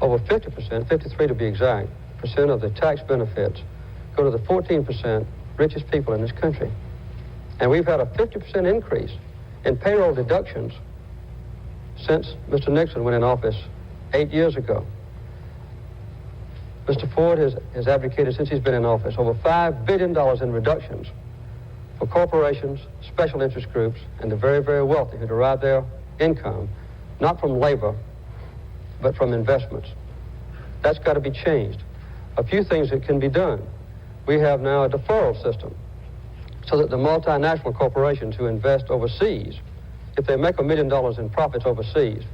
Over 50%, 53 to be exact, percent of the tax benefits go to the 14% richest people in this country. And we've had a 50% increase in payroll deductions since Mr. Nixon went in office 8 years ago. Mr. Ford has advocated since he's been in office over $5 billion in reductions for corporations, special interest groups, and the very, very wealthy who derive their income not from labor, but from investments. That's got to be changed. A few things that can be done. We have now a deferral system so that the multinational corporations who invest overseas, if they make $1 million in profits overseas,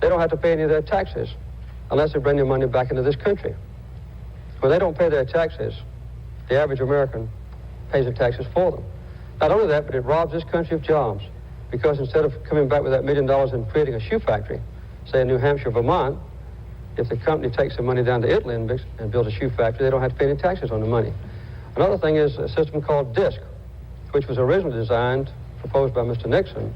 they don't have to pay any of their taxes unless they bring their money back into this country. When they don't pay their taxes, the average American pays the taxes for them. Not only that, but it robs this country of jobs, because instead of coming back with that $1 million and creating a shoe factory, say in New Hampshire, Vermont, if the company takes the money down to Italy and builds a shoe factory, they don't have to pay any taxes on the money. Another thing is a system called DISC, which was originally designed, proposed by Mr. Nixon,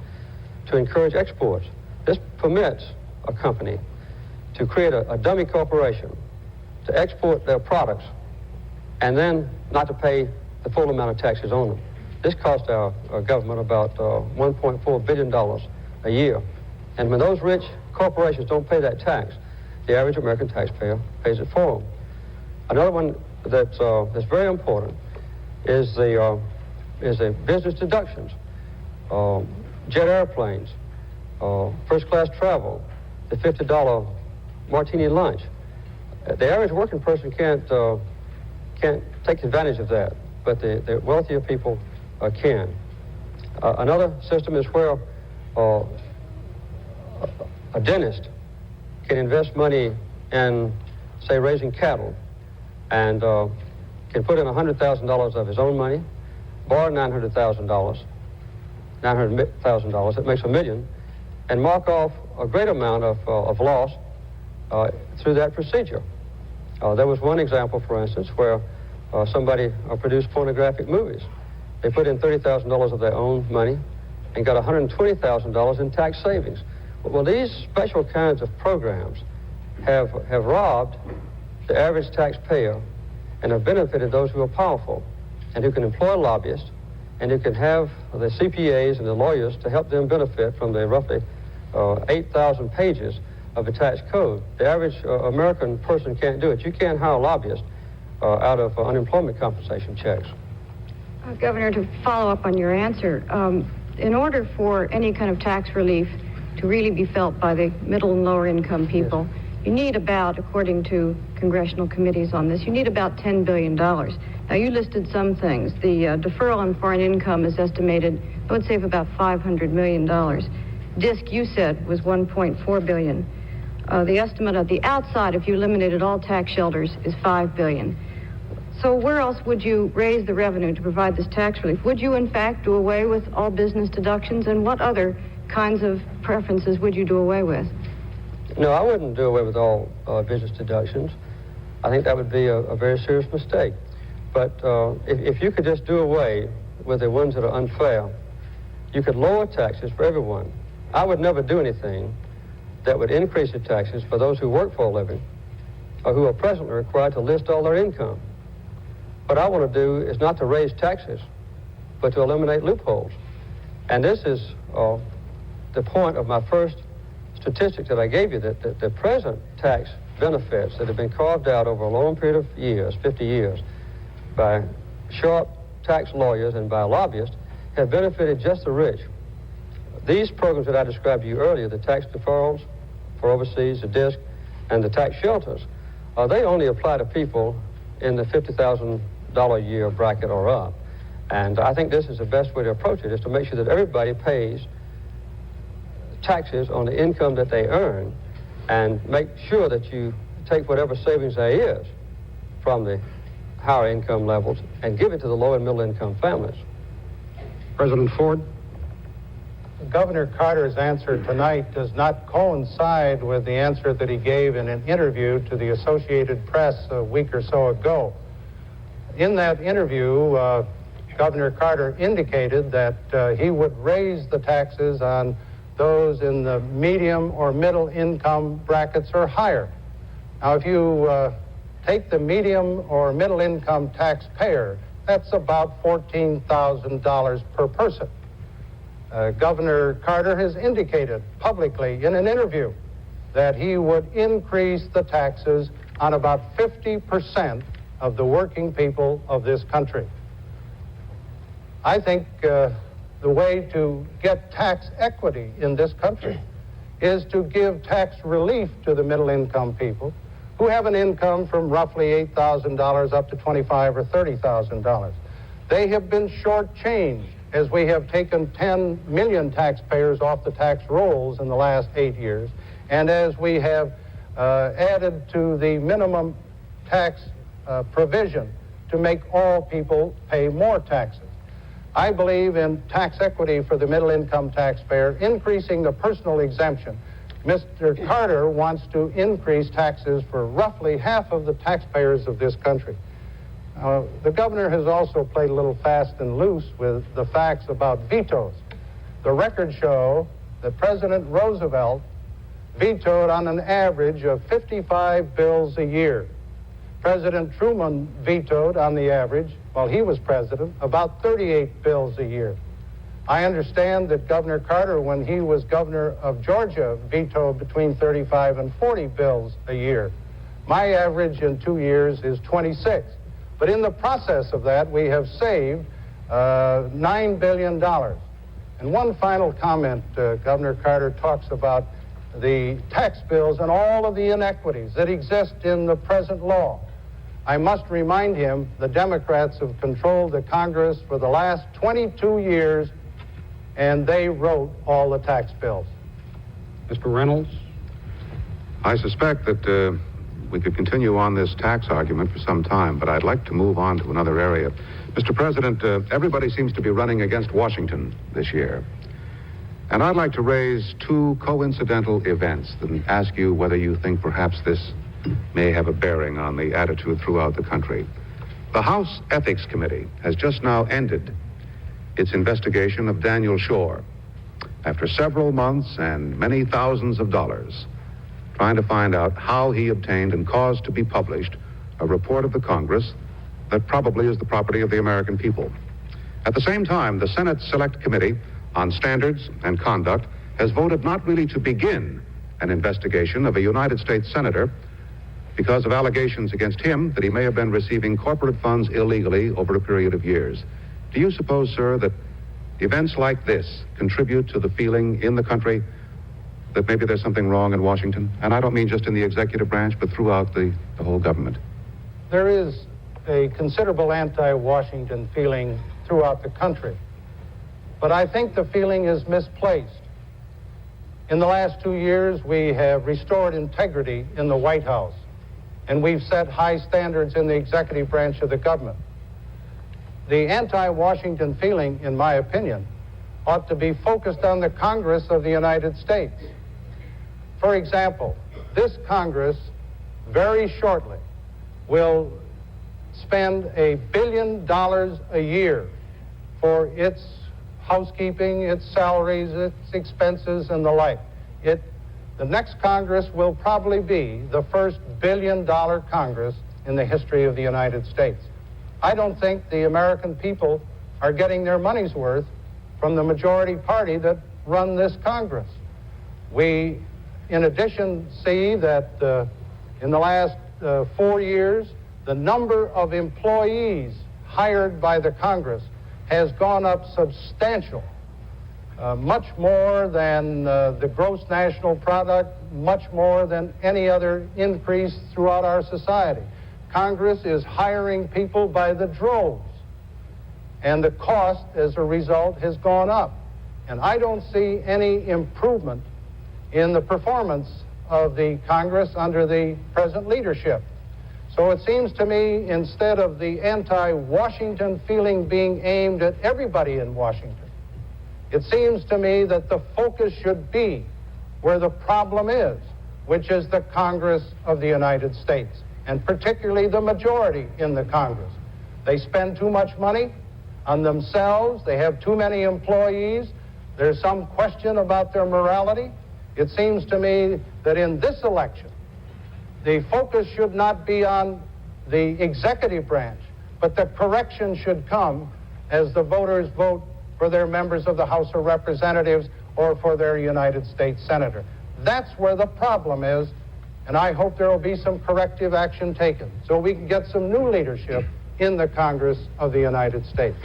to encourage exports. This permits a company to create a dummy corporation to export their products and then not to pay the full amount of taxes on them. This cost our government about $1.4 billion a year. And when those rich corporations don't pay that tax, the average American taxpayer pays it for them. Another one that's very important is the business deductions, jet airplanes, first-class travel, the $50 martini lunch. The average working person can't take advantage of that, but the wealthier people can. Another system is where a dentist can invest money in, say, raising cattle, and can put in $100,000 of his own money, borrow $900,000, that makes $1 million, and mark off a great amount of loss through that procedure. There was one example, for instance, where somebody produced pornographic movies. They put in $30,000 of their own money and got $120,000 in tax savings. Well, these special kinds of programs have robbed the average taxpayer and have benefited those who are powerful and who can employ lobbyists and who can have the CPAs and the lawyers to help them benefit from the roughly 8,000 pages of the tax code. The average American person can't do it. You can't hire lobbyists out of unemployment compensation checks. Governor, to follow up on your answer, in order for any kind of tax relief to really be felt by the middle and lower income people, yes, you need about, according to congressional committees on this, you need about $10 billion. Now, you listed some things. The deferral on foreign income is estimated, I would say, of about $500 million. DISC, you said, was $1.4 billion. The estimate of the outside, if you eliminated all tax shelters, is $5 billion. So where else would you raise the revenue to provide this tax relief? Would you, in fact, do away with all business deductions? And what other kinds of preferences would you do away with? No, I wouldn't do away with all business deductions. I think that would be a very serious mistake. But if you could just do away with the ones that are unfair, you could lower taxes for everyone. I would never do anything that would increase the taxes for those who work for a living or who are presently required to list all their income. What I want to do is not to raise taxes, but to eliminate loopholes. And this is the point of my first statistic that I gave you, that the present tax benefits that have been carved out over a long period of years, 50 years, by sharp tax lawyers and by lobbyists, have benefited just the rich. These programs that I described to you earlier, the tax deferrals for overseas, the DISC, and the tax shelters, they only apply to people in the $50,000 a year bracket or up. And I think this is the best way to approach it, is to make sure that everybody pays taxes on the income that they earn and make sure that you take whatever savings there is from the higher income levels and give it to the low and middle income families. President Ford? Governor Carter's answer tonight does not coincide with the answer that he gave in an interview to the Associated Press a week or so ago. In that interview, Governor Carter indicated that he would raise the taxes on those in the medium or middle income brackets or higher. Now, if you take the medium or middle income taxpayer, that's about $14,000 per person. Governor Carter has indicated publicly in an interview that he would increase the taxes on about 50% of the working people of this country. I think the way to get tax equity in this country is to give tax relief to the middle-income people who have an income from roughly $8,000 up to $25,000 or $30,000. They have been shortchanged as we have taken 10 million taxpayers off the tax rolls in the last 8 years, and as we have added to the minimum tax provision to make all people pay more taxes. I believe in tax equity for the middle-income taxpayer, increasing the personal exemption. Mr. Carter wants to increase taxes for roughly half of the taxpayers of this country. The governor has also played a little fast and loose with the facts about vetoes. The records show that President Roosevelt vetoed on an average of 55 bills a year. President Truman vetoed on the average, while he was president, about 38 bills a year. I understand that Governor Carter, when he was governor of Georgia, vetoed between 35 and 40 bills a year. My average in 2 years is 26. But in the process of that, we have saved $9 billion. And one final comment, Governor Carter talks about the tax bills and all of the inequities that exist in the present law. I must remind him the Democrats have controlled the Congress for the last 22 years, and they wrote all the tax bills. Mr. Reynolds? I suspect that we could continue on this tax argument for some time, but I'd like to move on to another area. Mr. President, everybody seems to be running against Washington this year. And I'd like to raise two coincidental events and ask you whether you think perhaps this may have a bearing on the attitude throughout the country. The House Ethics Committee has just now ended its investigation of Daniel Schorr after several months and many thousands of dollars trying to find out how he obtained and caused to be published a report of the Congress that probably is the property of the American people. At the same time, the Senate Select Committee on Standards and Conduct has voted not really to begin an investigation of a United States senator because of allegations against him that he may have been receiving corporate funds illegally over a period of years. Do you suppose, sir, that events like this contribute to the feeling in the country that maybe there's something wrong in Washington? And I don't mean just in the executive branch, but throughout the whole government. There is a considerable anti-Washington feeling throughout the country, but I think the feeling is misplaced. In the last 2 years, we have restored integrity in the White House, and we've set high standards in the executive branch of the government. The anti-Washington feeling, in my opinion, ought to be focused on the Congress of the United States. For example, this Congress very shortly will spend $1 billion a year for its housekeeping, its salaries, its expenses, and the like. The next Congress will probably be the first $1 billion Congress in the history of the United States. I don't think the American people are getting their money's worth from the majority party that run this Congress. We, in addition, see that in the last 4 years, the number of employees hired by the Congress has gone up substantially. Much more than the gross national product, much more than any other increase throughout our society. Congress is hiring people by the droves, and the cost as a result has gone up. And I don't see any improvement in the performance of the Congress under the present leadership. So it seems to me, instead of the anti-Washington feeling being aimed at everybody in Washington, it seems to me that the focus should be where the problem is, which is the Congress of the United States, and particularly the majority in the Congress. They spend too much money on themselves. They have too many employees. There's some question about their morality. It seems to me that in this election, the focus should not be on the executive branch, but the correction should come as the voters vote for their members of the House of Representatives or for their United States Senator. That's where the problem is, and I hope there will be some corrective action taken so we can get some new leadership in the Congress of the United States.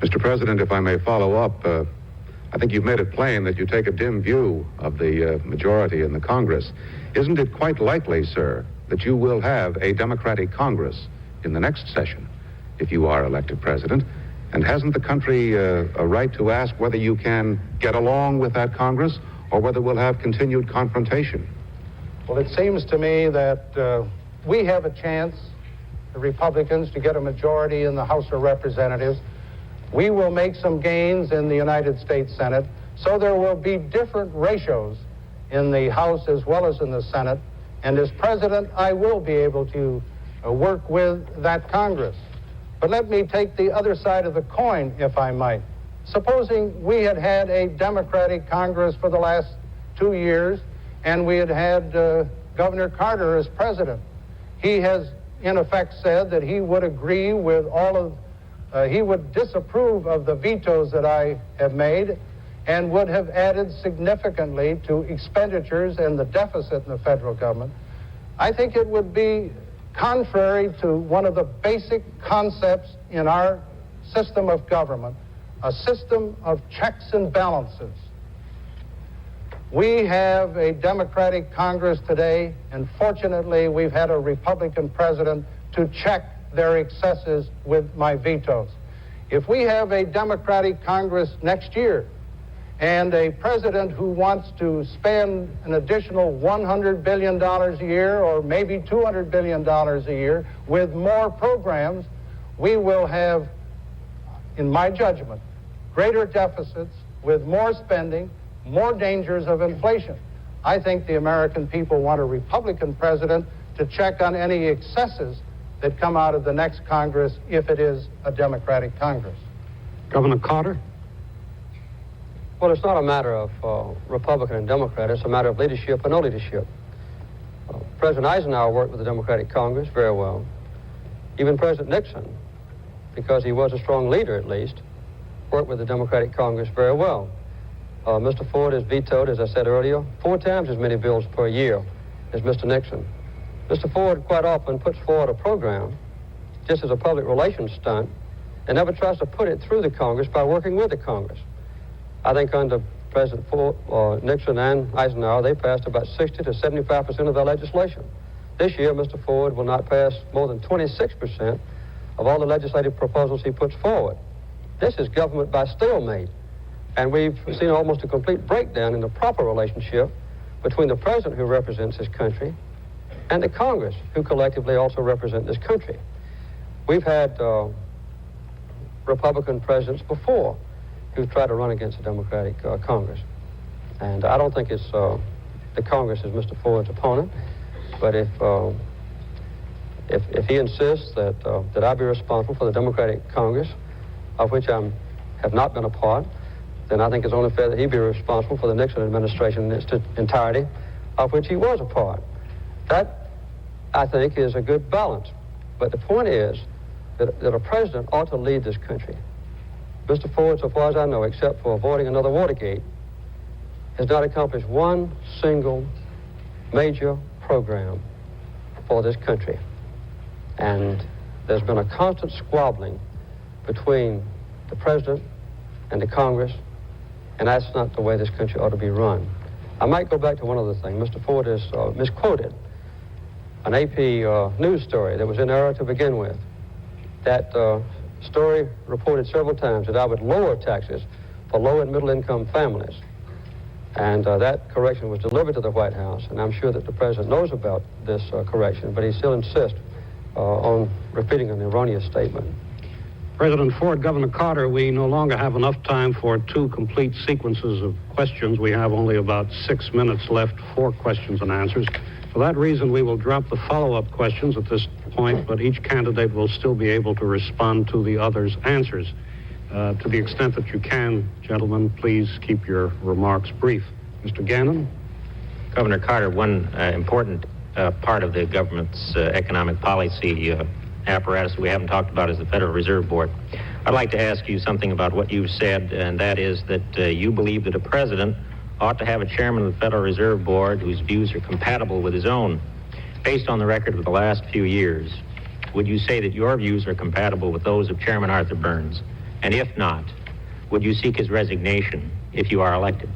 Mr. President, if I may follow up, I think you've made it plain that you take a dim view of the majority in the Congress. Isn't it quite likely, sir, that you will have a Democratic Congress in the next session if you are elected president? And hasn't the country a right to ask whether you can get along with that Congress or whether we'll have continued confrontation? Well, it seems to me that we have a chance, the Republicans, to get a majority in the House of Representatives. We will make some gains in the United States Senate, so there will be different ratios in the House as well as in the Senate. And as president, I will be able to work with that Congress. But let me take the other side of the coin, if I might. Supposing we had had a Democratic Congress for the last 2 years, and we had had Governor Carter as president. He has, in effect, said that he would agree with he would disapprove of the vetoes that I have made and would have added significantly to expenditures and the deficit in the federal government. I think it would be contrary to one of the basic concepts in our system of government, a system of checks and balances. We have a Democratic Congress today, and fortunately we've had a Republican president to check their excesses with my vetoes. If we have a Democratic Congress next year and a president who wants to spend an additional $100 billion a year or maybe $200 billion a year with more programs, we will have, in my judgment, greater deficits with more spending, more dangers of inflation. I think the American people want a Republican president to check on any excesses that come out of the next Congress if it is a Democratic Congress. Governor Carter? Well, it's not a matter of Republican and Democrat. It's a matter of leadership or no leadership. President Eisenhower worked with the Democratic Congress very well. Even President Nixon, because he was a strong leader at least, worked with the Democratic Congress very well. Mr. Ford has vetoed, as I said earlier, 4 times as many bills per year as Mr. Nixon. Mr. Ford quite often puts forward a program just as a public relations stunt and never tries to put it through the Congress by working with the Congress. I think under President Ford, Nixon and Eisenhower, they passed about 60 to 75% of their legislation. This year, Mr. Ford will not pass more than 26% of all the legislative proposals he puts forward. This is government by stalemate, and we've seen almost a complete breakdown in the proper relationship between the president, who represents this country, and the Congress, who collectively also represent this country. We've had Republican presidents before who've tried to run against the Democratic Congress. And I don't think it's the Congress is Mr. Ford's opponent, but if he insists that I be responsible for the Democratic Congress, of which I have not been a part, then I think it's only fair that he be responsible for the Nixon administration in its entirety, of which he was a part. That, I think, is a good balance. But the point is that a president ought to lead this country. Mr. Ford, so far as I know, except for avoiding another Watergate, has not accomplished one single major program for this country. And there's been a constant squabbling between the president and the Congress, and that's not the way this country ought to be run. I might go back to one other thing. Mr. Ford has misquoted an AP news story that was in error to begin with. That story reported several times that I would lower taxes for low and middle income families. And that correction was delivered to the White House, and I'm sure that the president knows about this correction, but he still insists on repeating an erroneous statement. President Ford, Governor Carter, we no longer have enough time for 2 complete sequences of questions. We have only about 6 minutes left for questions and answers. For that reason, we will drop the follow-up questions at this point, but each candidate will still be able to respond to the other's answers. To the extent that you can, gentlemen, please keep your remarks brief. Mr. Gannon? Governor Carter, one important part of the government's economic policy apparatus we haven't talked about is the Federal Reserve Board. I'd like to ask you something about what you've said, and that is that you believe that a president ought to have a chairman of the Federal Reserve Board whose views are compatible with his own. Based on the record of the last few years, would you say that your views are compatible with those of Chairman Arthur Burns? And if not, would you seek his resignation if you are elected?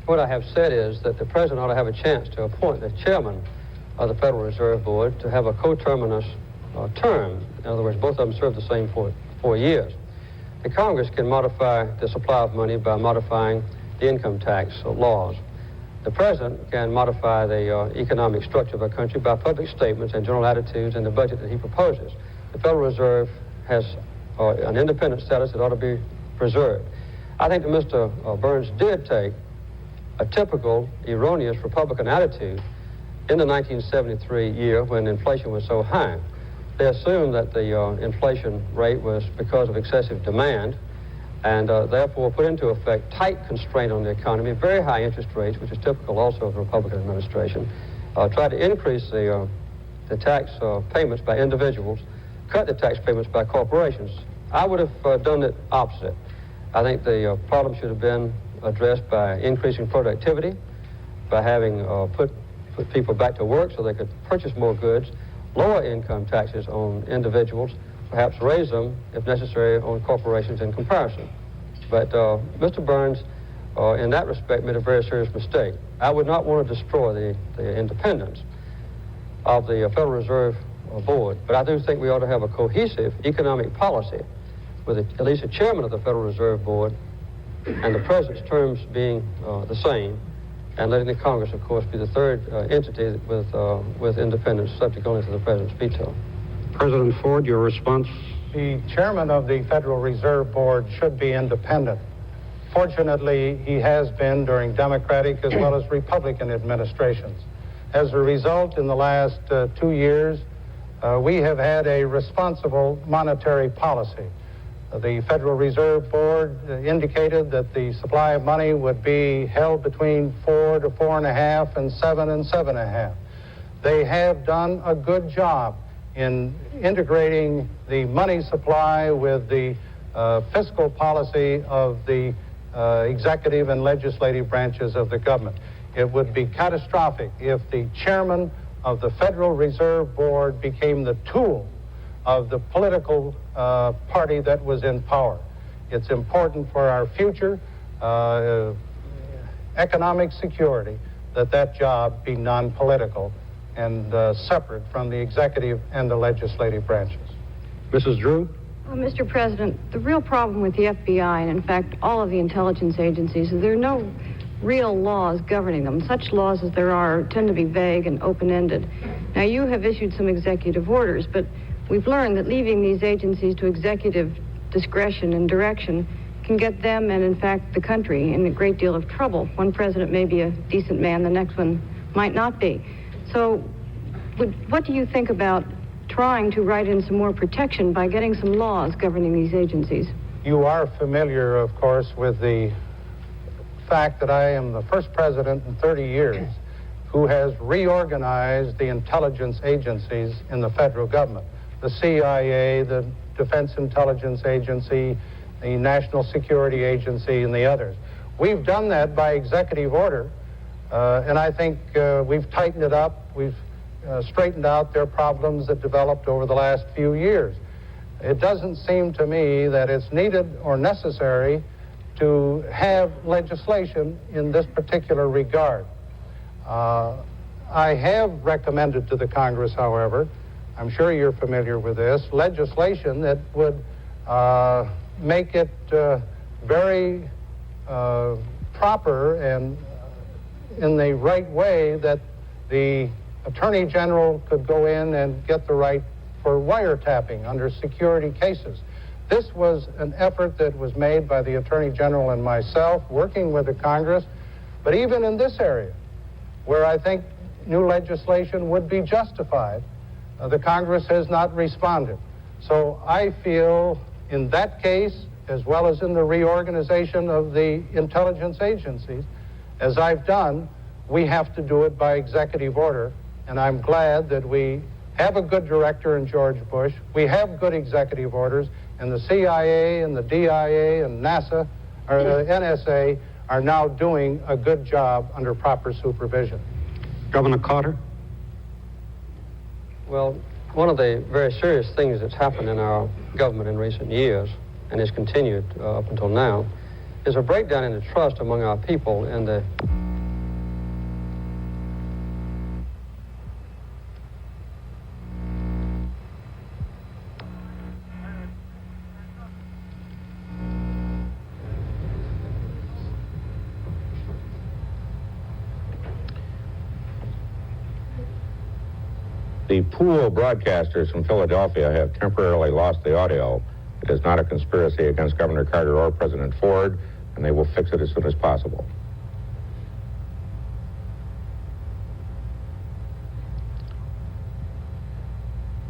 What I have said is that the president ought to have a chance to appoint the chairman of the Federal Reserve Board to have a coterminous term. In other words, both of them serve the same 4 years. The Congress can modify the supply of money by modifying the income tax laws. The president can modify the economic structure of a country by public statements and general attitudes in the budget that he proposes. The Federal Reserve has an independent status that ought to be preserved. I think that Mr. Burns did take a typical erroneous Republican attitude in the 1973 year when inflation was so high. They assumed that the inflation rate was because of excessive demand and therefore put into effect tight constraint on the economy, very high interest rates, which is typical also of the Republican administration, tried to increase the tax payments by individuals, cut the tax payments by corporations. I would have done it opposite. I think the problem should have been addressed by increasing productivity, by having put people back to work so they could purchase more goods, lower income taxes on individuals, perhaps raise them, if necessary, on corporations in comparison. But Mr. Burns, in that respect, made a very serious mistake. I would not want to destroy the independence of the Federal Reserve Board, but I do think we ought to have a cohesive economic policy with at least a chairman of the Federal Reserve Board and the president's terms being the same, and letting the Congress, of course, be the third entity with independence, subject only to the president's veto. President Ford, your response? The chairman of the Federal Reserve Board should be independent. Fortunately, he has been during Democratic as well as Republican administrations. As a result, in the last 2 years, we have had a responsible monetary policy. The Federal Reserve Board indicated that the supply of money would be held between 4 to 4.5 and 7 and 7.5. They have done a good job in integrating the money supply with the fiscal policy of the executive and legislative branches of the government. It would be catastrophic if the chairman of the Federal Reserve Board became the tool of the political party that was in power. It's important for our future economic security that job be non-political and separate from the executive and the legislative branches. Mrs. Drew? Well, Mr. President, the real problem with the FBI, and in fact all of the intelligence agencies, is there are no real laws governing them. Such laws as there are tend to be vague and open-ended. Now, you have issued some executive orders, but we've learned that leaving these agencies to executive discretion and direction can get them and, in fact, the country in a great deal of trouble. One president may be a decent man, the next one might not be. So what do you think about trying to write in some more protection by getting some laws governing these agencies? You are familiar, of course, with the fact that I am the first president in 30 years who has reorganized the intelligence agencies in the federal government. The CIA, the Defense Intelligence Agency, the National Security Agency, and the others. We've done that by executive order, and I think we've tightened it up. We've straightened out their problems that developed over the last few years. It doesn't seem to me that it's needed or necessary to have legislation in this particular regard. I have recommended to the Congress, however, I'm sure you're familiar with this, legislation that would make it very proper and in the right way that the Attorney General could go in and get the right for wiretapping under security cases. This was an effort that was made by the Attorney General and myself, working with the Congress, but even in this area, where I think new legislation would be justified, the Congress has not responded. So I feel in that case, as well as in the reorganization of the intelligence agencies, as I've done, we have to do it by executive order. And I'm glad that we have a good director in George Bush. We have good executive orders, and the CIA and the DIA and NASA, or the NSA, are now doing a good job under proper supervision. Governor Carter? Well, one of the very serious things that's happened in our government in recent years, and has continued up until now, is a breakdown in the trust among our people in the The pool broadcasters from Philadelphia have temporarily lost the audio. It is not a conspiracy against Governor Carter or President Ford, and they will fix it as soon as possible.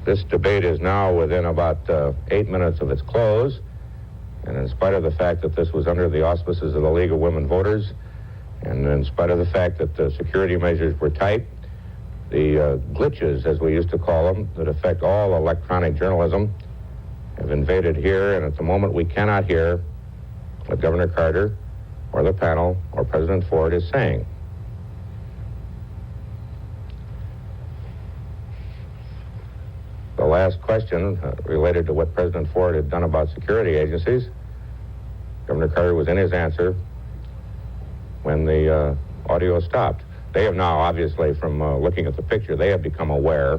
This debate is now within about 8 minutes of its close, and in spite of the fact that this was under the auspices of the League of Women Voters, and in spite of the fact that the security measures were tight, the glitches, as we used to call them, that affect all electronic journalism have invaded here, and at the moment we cannot hear what Governor Carter or the panel or President Ford is saying. The last question related to what President Ford had done about security agencies. Governor Carter was in his answer when the audio stopped. They have now, obviously, from looking at the picture, they have become aware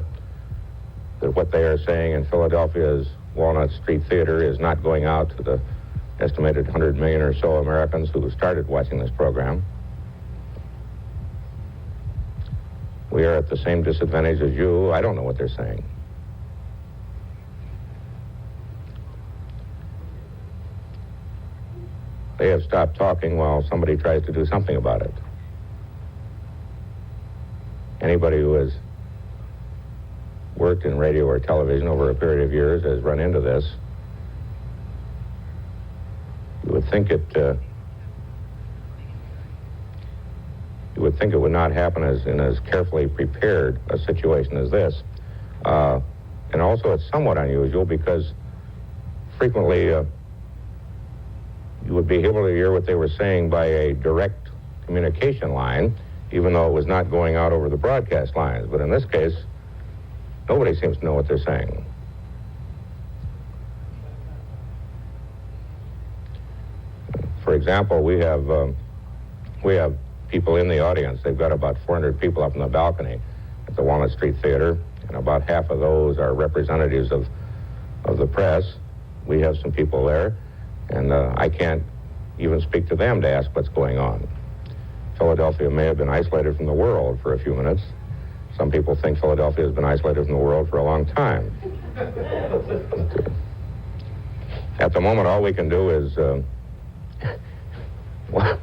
that what they are saying in Philadelphia's Walnut Street Theater is not going out to the estimated 100 million or so Americans who started watching this program. We are at the same disadvantage as you. I don't know what they're saying. They have stopped talking while somebody tries to do something about it. Anybody who has worked in radio or television over a period of years has run into this. You would think it would not happen in as carefully prepared a situation as this. And also it's somewhat unusual because frequently you would be able to hear what they were saying by a direct communication line, even though it was not going out over the broadcast lines. But in this case, nobody seems to know what they're saying. For example, we have people in the audience. They've got about 400 people up in the balcony at the Walnut Street Theater, and about half of those are representatives of the press. We have some people there, and I can't even speak to them to ask what's going on. Philadelphia may have been isolated from the world for a few minutes. Some people think Philadelphia has been isolated from the world for a long time. At the moment, all we can do is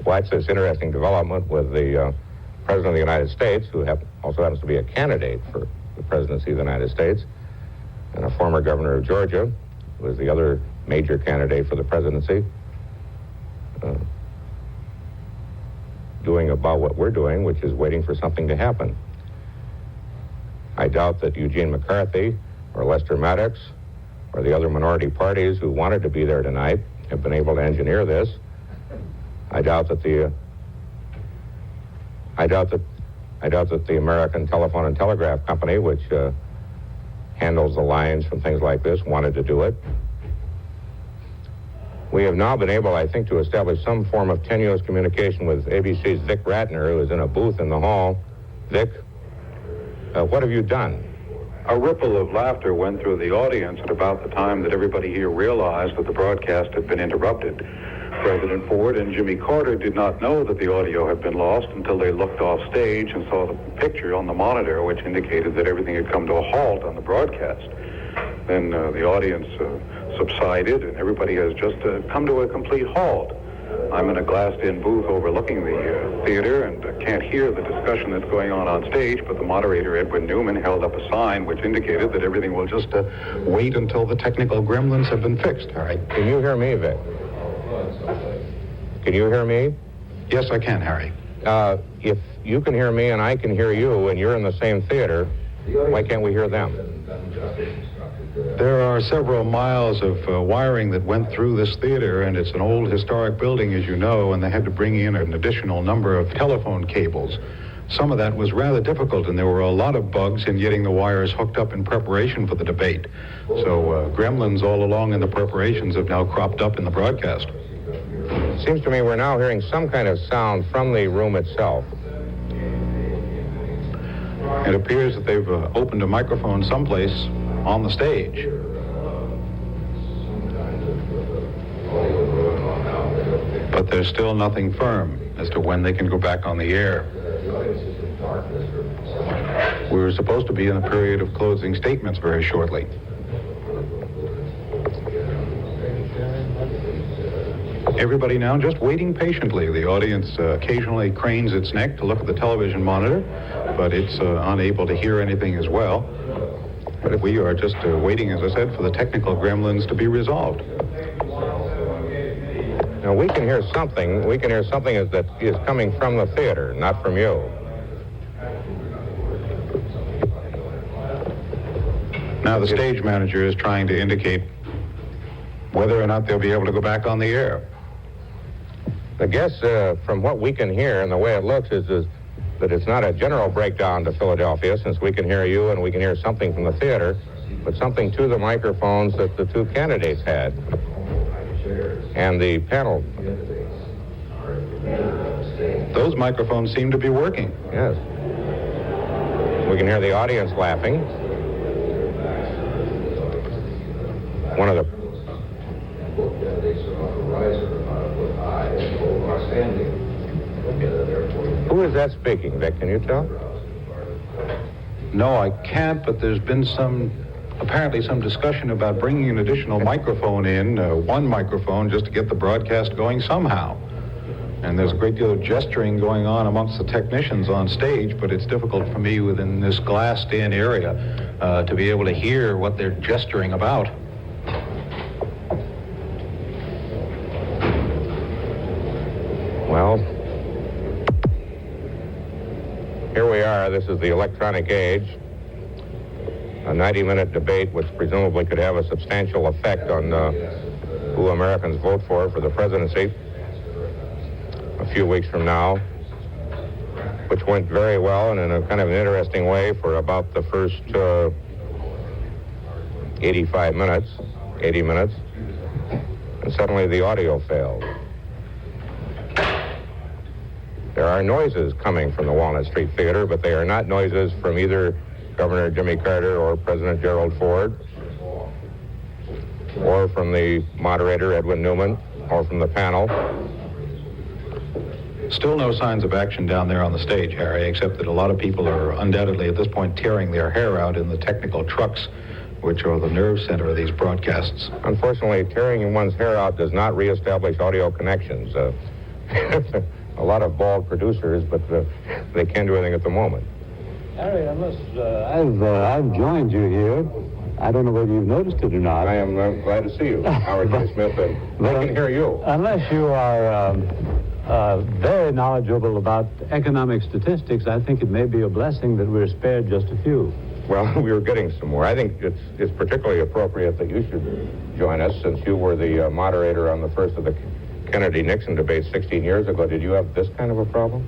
watch this interesting development with the President of the United States, who also happens to be a candidate for the presidency of the United States, and a former governor of Georgia, who is the other major candidate for the presidency, doing about what we're doing, which is waiting for something to happen. I doubt that Eugene McCarthy or Lester Maddox or the other minority parties who wanted to be there tonight have been able to engineer this. I doubt that the American Telephone and Telegraph Company, which handles the lines from things like this, wanted to do it. We have now been able, I think, to establish some form of tenuous communication with ABC's Vic Ratner, who is in a booth in the hall. Vic, what have you done? A ripple of laughter went through the audience at about the time that everybody here realized that the broadcast had been interrupted. President Ford and Jimmy Carter did not know that the audio had been lost until they looked off stage and saw the picture on the monitor, which indicated that everything had come to a halt on the broadcast. Then the audience subsided, and everybody has just come to a complete halt. I'm in a glassed-in booth overlooking the theater and can't hear the discussion that's going on stage, but the moderator, Edwin Newman, held up a sign which indicated that everything will just wait until the technical gremlins have been fixed. All right. Can you hear me, Vic? Can you hear me? Yes, I can, Harry. If you can hear me and I can hear you and you're in the same theater, why can't we hear them? There are several miles of wiring that went through this theater, and it's an old historic building, as you know, and they had to bring in an additional number of telephone cables. Some of that was rather difficult, and there were a lot of bugs in getting the wires hooked up in preparation for the debate. So gremlins all along in the preparations have now cropped up in the broadcast. It seems to me we're now hearing some kind of sound from the room itself. It appears that they've opened a microphone someplace on the stage. But there's still nothing firm as to when they can go back on the air. We were supposed to be in a period of closing statements very shortly. Everybody now just waiting patiently. The audience occasionally cranes its neck to look at the television monitor, but it's unable to hear anything as well. But we are just waiting, as I said, for the technical gremlins to be resolved. Now, we can hear something. We can hear something that is coming from the theater, not from you. Now the stage manager is trying to indicate whether or not they'll be able to go back on the air. The guess from what we can hear and the way it looks is that it's not a general breakdown to Philadelphia, since we can hear you and we can hear something from the theater, but something to the microphones that the two candidates had and the panel. Those microphones seem to be working. Yes. We can hear the audience laughing. One of the... Who is that speaking, Vic? Can you tell? No, I can't, but there's been apparently some discussion about bringing an additional microphone in, one microphone, just to get the broadcast going somehow. And there's a great deal of gesturing going on amongst the technicians on stage, but it's difficult for me within this glassed-in area to be able to hear what they're gesturing about. Well, here we are. This is the electronic age. A 90-minute debate which presumably could have a substantial effect on who Americans vote for the presidency a few weeks from now, which went very well and in a kind of an interesting way for about the first 80 minutes, and suddenly the audio failed. There are noises coming from the Walnut Street Theater, but they are not noises from either Governor Jimmy Carter or President Gerald Ford, or from the moderator, Edwin Newman, or from the panel. Still no signs of action down there on the stage, Harry, except that a lot of people are undoubtedly at this point tearing their hair out in the technical trucks, which are the nerve center of these broadcasts. Unfortunately, tearing one's hair out does not reestablish audio connections. A lot of bald producers, but they can't do anything at the moment. Harry, I've joined you here. I don't know whether you've noticed it or not. I am glad to see you, Howard J. Smith. I can hear you. Unless you are very knowledgeable about economic statistics, I think it may be a blessing that we're spared just a few. Well, we were getting some more. I think it's particularly appropriate that you should join us, since you were the moderator on the first of the Kennedy-Nixon debate 16 years ago. Did you have this kind of a problem?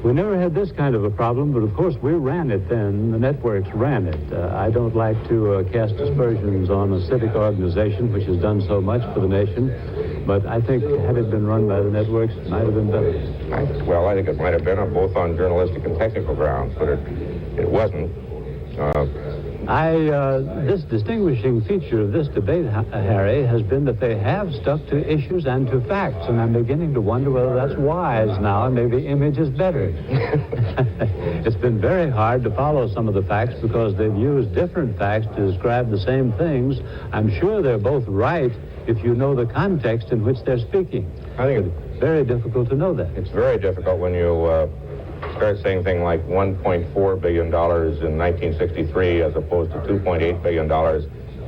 We never had this kind of a problem, but of course we ran it then. The networks ran it. I don't like to cast aspersions on a civic organization which has done so much for the nation, but I think had it been run by the networks, it might have been better. Well, I think it might have been both on journalistic and technical grounds, but it wasn't. This distinguishing feature of this debate, Harry, has been that they have stuck to issues and to facts, and I'm beginning to wonder whether that's wise now, and maybe image is better. It's been very hard to follow some of the facts because they've used different facts to describe the same things. I'm sure they're both right if you know the context in which they're speaking. I think it's very difficult to know that. It's very difficult when you start saying things like $1.4 billion in 1963 as opposed to $2.8 billion.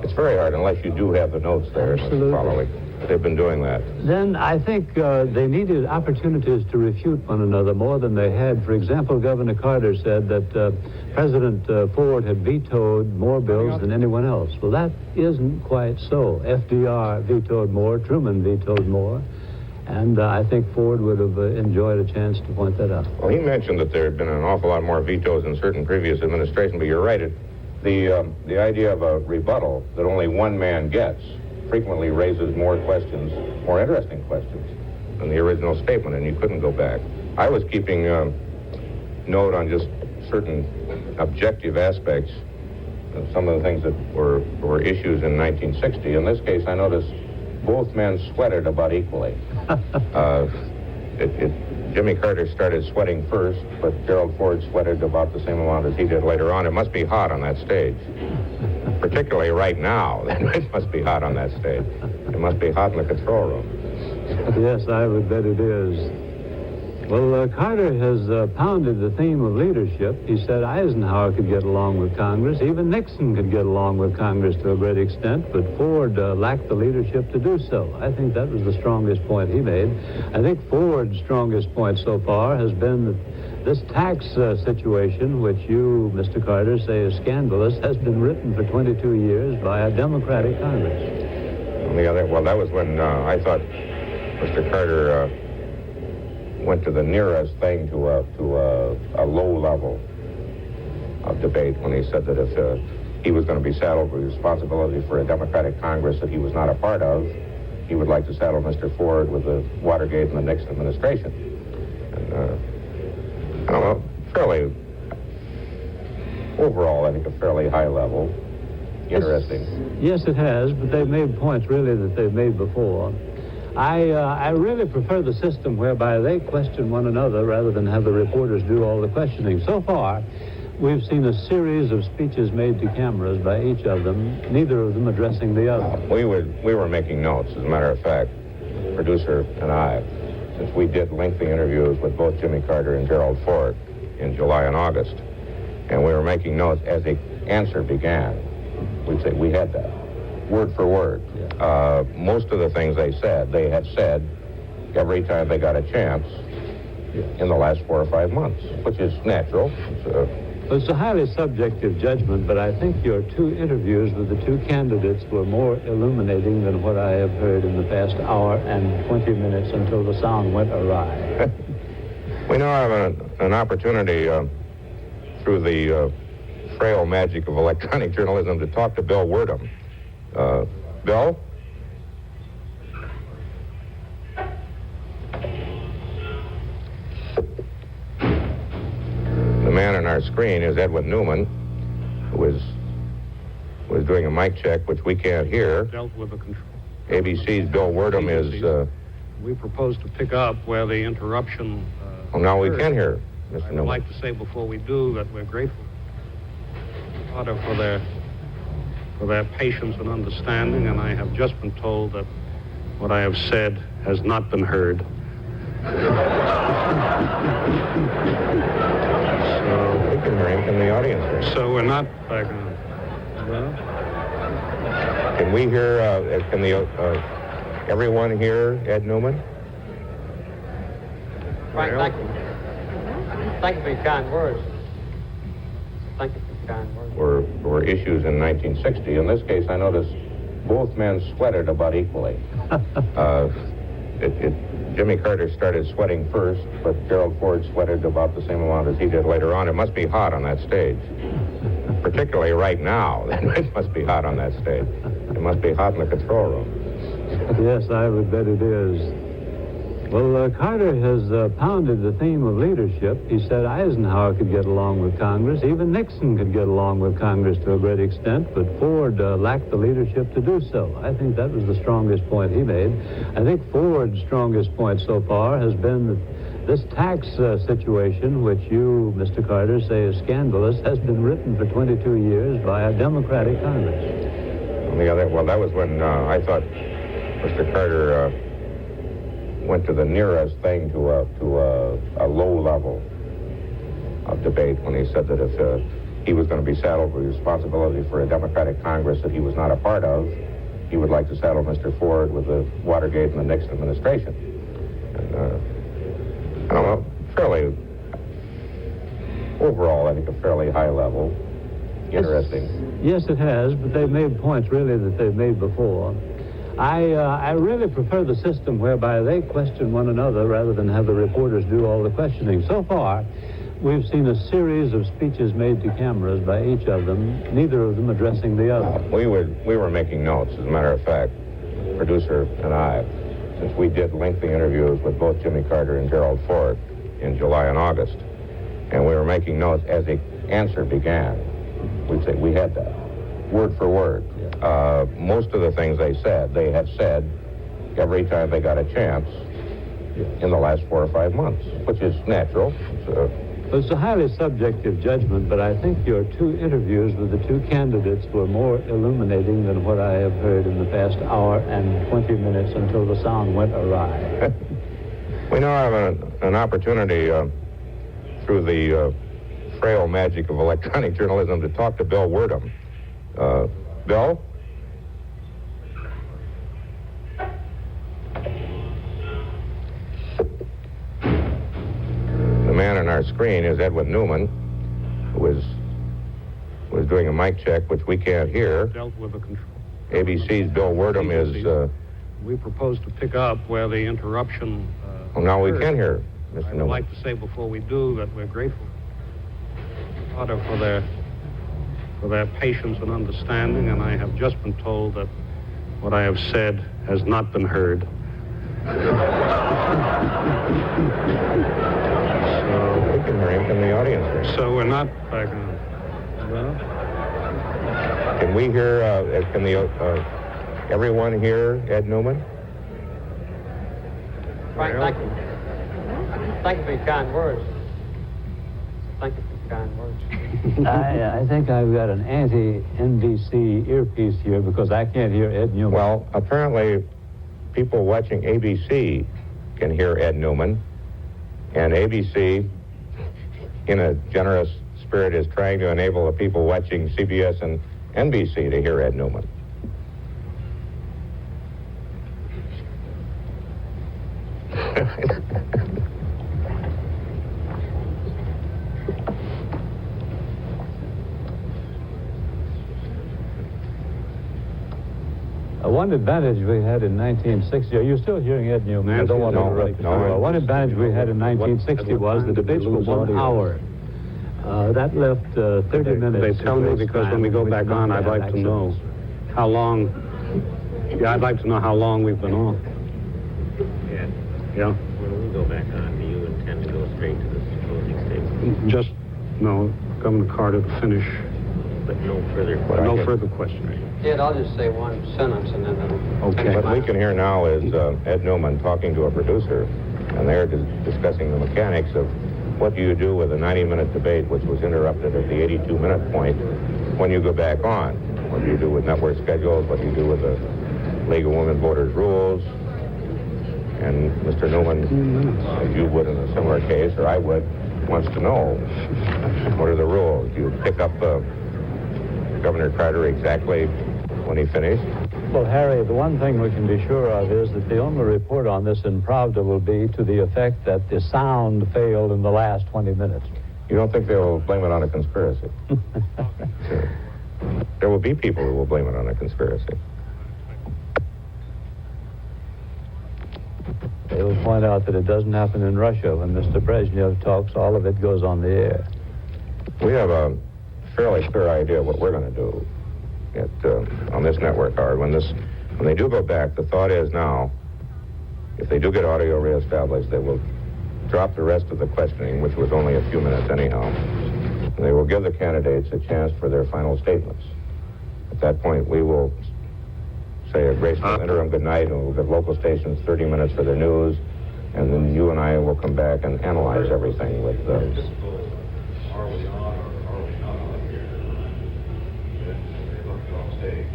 It's very hard unless you do have the notes there. Absolutely. Following. They've been doing that. Then I think they needed opportunities to refute one another more than they had. For example, Governor Carter said that President Ford had vetoed more bills than anyone else. Well, that isn't quite so. FDR vetoed more, Truman vetoed more, and I think Ford would have enjoyed a chance to point that out. Well, he mentioned that there had been an awful lot more vetoes in certain previous administrations, but you're right. The idea of a rebuttal that only one man gets frequently raises more questions, more interesting questions than the original statement, and you couldn't go back. I was keeping note on just certain objective aspects of some of the things that were issues in 1960. In this case, I noticed both men sweated about equally. Jimmy Carter started sweating first, but Gerald Ford sweated about the same amount as he did later on. It must be hot on that stage. Particularly right now. It must be hot on that stage. It must be hot in the control room. Yes, I would bet it is. Well, Carter has pounded the theme of leadership. He said Eisenhower could get along with Congress. Even Nixon could get along with Congress to a great extent, but Ford lacked the leadership to do so. I think that was the strongest point he made. I think Ford's strongest point so far has been that this tax situation, which you, Mr. Carter, say is scandalous, has been written for 22 years by a Democratic Congress. On the other, well, that was when I thought Mr. Carter went to the nearest thing to a low level of debate when he said that if he was going to be saddled with responsibility for a Democratic Congress that he was not a part of, he would like to saddle Mr. Ford with the Watergate and the Nixon administration. And, I don't know, fairly, overall, I think a fairly high level. Interesting. Yes, it has, but they've made points really that they've made before. I really prefer the system whereby they question one another rather than have the reporters do all the questioning. So far, we've seen a series of speeches made to cameras by each of them, neither of them addressing the other. We were making notes, as a matter of fact, producer and I, since we did lengthy interviews with both Jimmy Carter and Gerald Ford in July and August, and we were making notes as the answer began. We'd say we had that, word for word. Yeah. Most of the things they had said every time they got a chance in the last 4 or 5 months, which is natural. It's a highly subjective judgment, but I think your 2 interviews with the 2 candidates were more illuminating than what I have heard in the past hour and 20 minutes until the sound went awry. We now have an opportunity through the frail magic of electronic journalism to talk to Bill Werdum. Bill? The man on our screen is Edwin Newman, who was doing a mic check, which we can't hear. Dealt with the control. ABC's Bill Werdum is... We propose to pick up where the interruption... Oh, now we can hear, Mr. I would Newman. like to say before we do that we're grateful to for their patience and understanding, and I have just been told that what I have said has not been heard. So we can hear him in the audience here. So we're not back on. Can we hear, everyone hear Ed Newman? Frank, thank you. Thank you for your kind words. Thank you for your kind words. Were issues in 1960. In this case, I noticed both men sweated about equally. Jimmy Carter started sweating first, but Gerald Ford sweated about the same amount as he did later on. It must be hot on that stage. Particularly right now. It must be hot on that stage. It must be hot in the control room. Yes, I would bet it is. Well, Carter has pounded the theme of leadership. He said Eisenhower could get along with Congress. Even Nixon could get along with Congress to a great extent, but Ford lacked the leadership to do so. I think that was the strongest point he made. I think Ford's strongest point so far has been that this tax situation, which you, Mr. Carter, say is scandalous, has been written for 22 years by a Democratic Congress. On the other, well, that was when I thought Mr. Carter went to the nearest thing to a low level of debate when he said that if he was going to be saddled with responsibility for a Democratic Congress that he was not a part of. He would like to saddle Mr. Ford with the Watergate and the Nixon administration. And, I don't know, fairly, overall, I think a fairly high level, interesting. Yes, it has, but they've made points really that they've made before. I really prefer the system whereby they question one another rather than have the reporters do all the questioning. So far, we've seen a series of speeches made to cameras by each of them, neither of them addressing the other. We were making notes, as a matter of fact, producer and I, since we did lengthy interviews with both Jimmy Carter and Gerald Ford in July and August. And we were making notes as the answer began. We'd say we had that, word for word. Most of the things they had said every time they got a chance in the last 4 or 5 months, which is natural. It's a highly subjective judgment, but I think your 2 interviews with the 2 candidates were more illuminating than what I have heard in the past hour and 20 minutes until the sound went awry. We now have an opportunity through the frail magic of electronic journalism to talk to Bill Werdum. Bill? The man on our screen is Edwin Newman, who was doing a mic check, which we can't hear. Dealt with the control. ABC's Bill Werdum is... We propose to pick up where the interruption... well, now we occurred. can hear Mr. I would Newman. like to say before we do that we're grateful for their patience and understanding, and I have just been told that what I have said has not been heard. So we can hear him in the audience. So we're not back on. Well, can we hear? Can everyone hear Ed Newman? Frank, thank you. Thank you for your kind words. Thank you for your kind words. I think I've got an anti-NBC earpiece here because I can't hear Ed Newman. Well, apparently people watching ABC can hear Ed Newman, and ABC, in a generous spirit, is trying to enable the people watching CBS and NBC to hear Ed Newman. One advantage we had in 1960, are you still hearing Ed Newman? I don't want to interrupt you. One advantage we had in 1960 was the debates were 1 hour. That left 30 minutes. They tell me because when we go back on, I'd like to know how long. Yeah, I'd like to know how long we've been on. Yeah. When we go back on, do you intend to go straight to this closing statement? Just, no, Governor Carter to finish. But no further But no further questioning. Ed, I'll just say one sentence and then... Okay. What we can hear now is Ed Newman talking to a producer, and they're discussing the mechanics of what do you do with a 90-minute debate, which was interrupted at the 82-minute point when you go back on. What do you do with network schedules? What do you do with the League of Women Voters rules? And Mr. Newman, as you would in a similar case, or I would, wants to know, what are the rules? Do you pick up Governor Carter exactly when he finished? Well, Harry, the one thing we can be sure of is that the only report on this in Pravda will be to the effect that the sound failed in the last 20 minutes. You don't think they will blame it on a conspiracy? Sure. There will be people who will blame it on a conspiracy. They will point out that it doesn't happen in Russia. When Mr. Brezhnev talks, all of it goes on the air. We have a fairly clear idea what we're going to do on this network hour. When they do go back, the thought is now, if they do get audio reestablished, they will drop the rest of the questioning, which was only a few minutes anyhow. And they will give the candidates a chance for their final statements. At that point, we will say a graceful interim good night, and we'll give local stations 30 minutes for their news, and then you and I will come back and analyze everything with those. Are we on or are we not on here? On stage.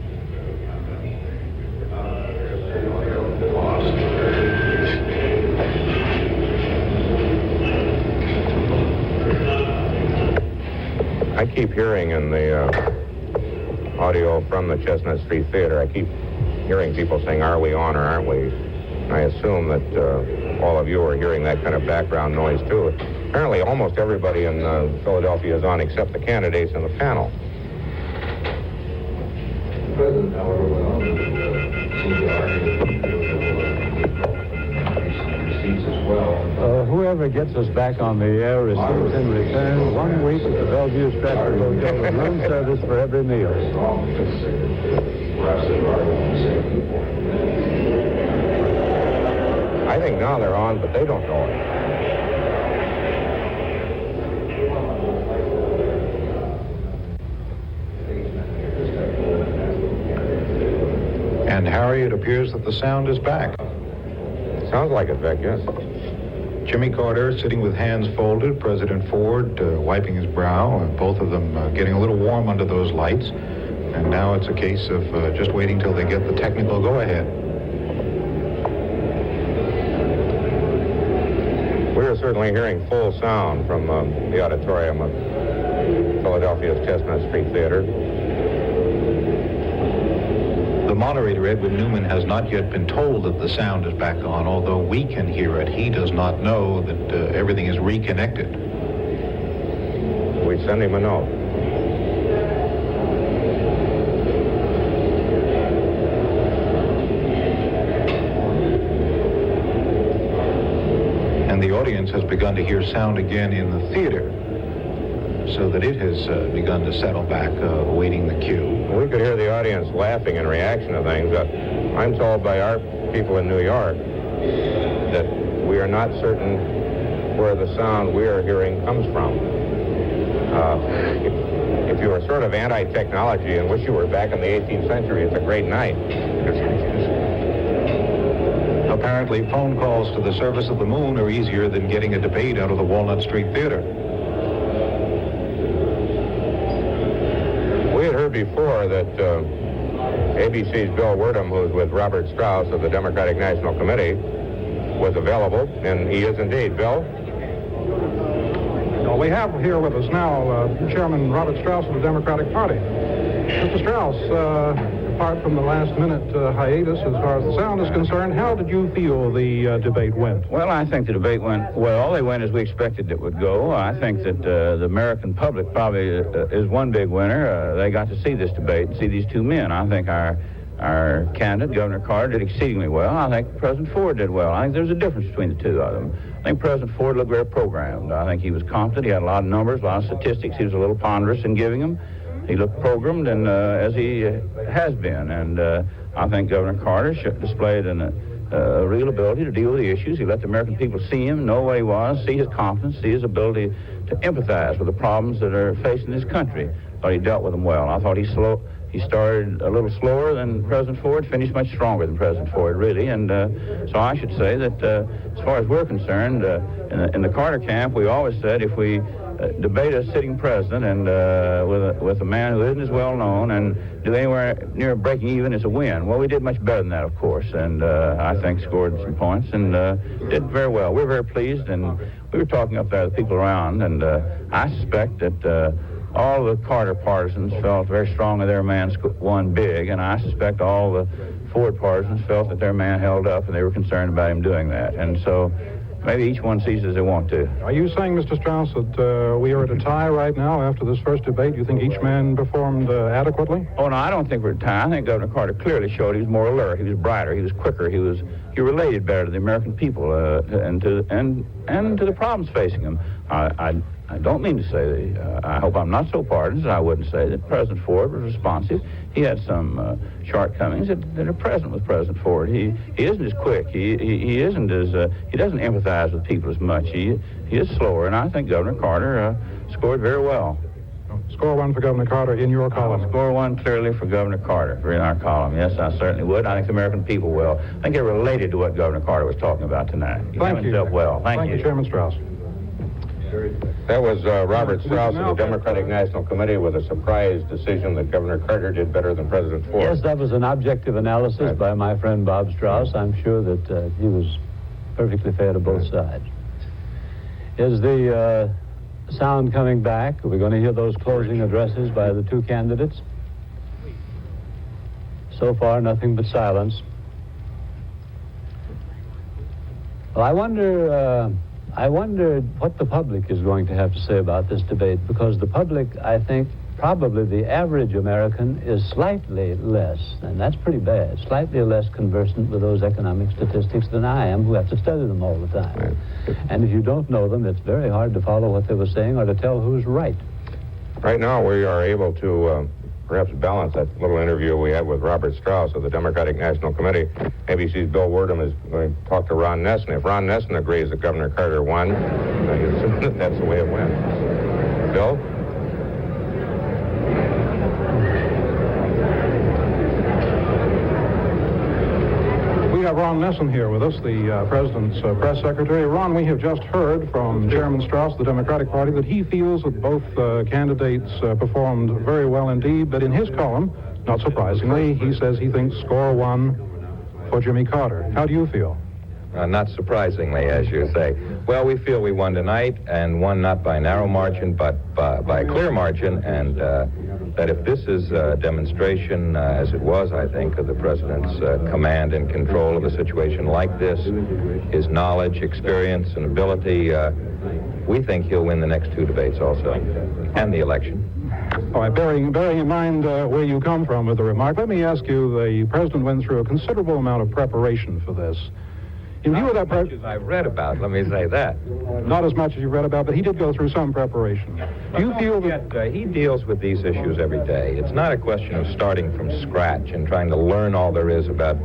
keep hearing in the audio from the Chestnut Street Theater, I keep hearing people saying, are we on or aren't we? And I assume that all of you are hearing that kind of background noise, too. Apparently, almost everybody in Philadelphia is on except the candidates in the panel. The President, however, went on to seem to argue receipts as well. Whoever gets us back on the air receives in return 1 week at the Bellevue Stratford Hotel with room service for every meal. I think now they're on, but they don't know it. And Harry, it appears that the sound is back. Sounds like it, Vic, yes. Jimmy Carter sitting with hands folded, President Ford wiping his brow, and both of them getting a little warm under those lights. And now it's a case of just waiting till they get the technical go-ahead. We are certainly hearing full sound from the auditorium of Philadelphia's Chestnut Street Theater. The moderator, Edwin Newman, has not yet been told that the sound is back on, although we can hear it. He does not know that everything is reconnected. We send him a note. And the audience has begun to hear sound again in the theater, so that it has begun to settle back, awaiting the cue. We could hear the audience laughing in reaction to things. I'm told by our people in New York that we are not certain where the sound we are hearing comes from. If you are sort of anti-technology and wish you were back in the 18th century, it's a great night. Apparently, phone calls to the service of the moon are easier than getting a debate out of the Walnut Street Theater. We had heard before that ABC's Bill Werdum, who's with Robert Strauss of the Democratic National Committee, was available, and he is indeed. Bill? Well, we have here with us now Chairman Robert Strauss of the Democratic Party. Mr. Strauss, apart from the last-minute hiatus as far as the sound is concerned, how did you feel the debate went? Well, I think the debate went well. They went as we expected it would go. I think that the American public probably is one big winner. They got to see this debate and see these two men. I think our candidate, Governor Carter, did exceedingly well. I think President Ford did well. I think there's a difference between the two of them. I think President Ford looked very programmed. I think he was confident. He had a lot of numbers, a lot of statistics. He was a little ponderous in giving them. He looked programmed, and as he has been. And I think Governor Carter displayed a real ability to deal with the issues. He let the American people see him, know what he was, see his confidence, see his ability to empathize with the problems that are facing this country. I thought he dealt with them well. I thought he started a little slower than President Ford, finished much stronger than President Ford, really. And so I should say that as far as we're concerned, in the Carter camp, we always said if we debate a sitting president and with a man who isn't as well known and do anywhere near breaking even, is a win. Well, we did much better than that, of course, and I think scored some points and did very well. We're very pleased, and we were talking up there to the people around, and I suspect that all the Carter partisans felt very strongly their man won big, and I suspect all the Ford partisans felt that their man held up, and they were concerned about him doing that. And so maybe each one sees it as they want to. Are you saying, Mr. Strauss, that we are at a tie right now after this first debate? You think each man performed adequately? Oh, no, I don't think we're at a tie. I think Governor Carter clearly showed he was more alert, he was brighter, he was quicker, he related better to the American people and to the problems facing them. I don't mean to say that, I hope I'm not so partisan, I wouldn't say that President Ford was responsive. He had some shortcomings that are present with President Ford. He isn't as quick. He isn't as, he doesn't empathize with people as much. He is slower, and I think Governor Carter scored very well. Score one for Governor Carter in your column. Score one clearly for Governor Carter in our column. Yes, I certainly would. I think the American people will. I think it related to what Governor Carter was talking about tonight. Thank you. Well. Thank you. Chairman Strauss. That was Robert Strauss of the Democratic National Committee with a surprise decision that Governor Carter did better than President Ford. Yes, that was an objective analysis by my friend Bob Strauss. I'm sure that he was perfectly fair to both sides. Is the sound coming back? Are we going to hear those closing addresses by the two candidates? So far, nothing but silence. Well, I wonder what the public is going to have to say about this debate, because the public, I think, probably the average American is slightly less, and that's pretty bad, slightly less conversant with those economic statistics than I am, who have to study them all the time. And if you don't know them, it's very hard to follow what they were saying or to tell who's right. Right now, we are able to perhaps balance that little interview we had with Robert Strauss of the Democratic National Committee. ABC's Bill Wordham is going to talk to Ron Nesson. If Ron Nesson agrees that Governor Carter won, that's the way it went. Bill? We have Ron Nesson here with us, the President's press secretary. Ron, we have just heard from Chairman Strauss of the Democratic Party that he feels that both candidates performed very well indeed, but in his column, not surprisingly, he says he thinks score one for Jimmy Carter. How do you feel? Not surprisingly, as you say. Well, we feel we won tonight, and won not by narrow margin, but by a clear margin, and that if this is a demonstration, as it was, I think, of the President's command and control of a situation like this, his knowledge, experience, and ability, we think he'll win the next two debates also, and the election. All right, bearing in mind where you come from with the remark, let me ask you, the President went through a considerable amount of preparation for this. In view of that, not as much as I've read about, let me say that. Not as much as you've read about, but he did go through some preparation. Do you feel that... he deals with these issues every day. It's not a question of starting from scratch and trying to learn all there is about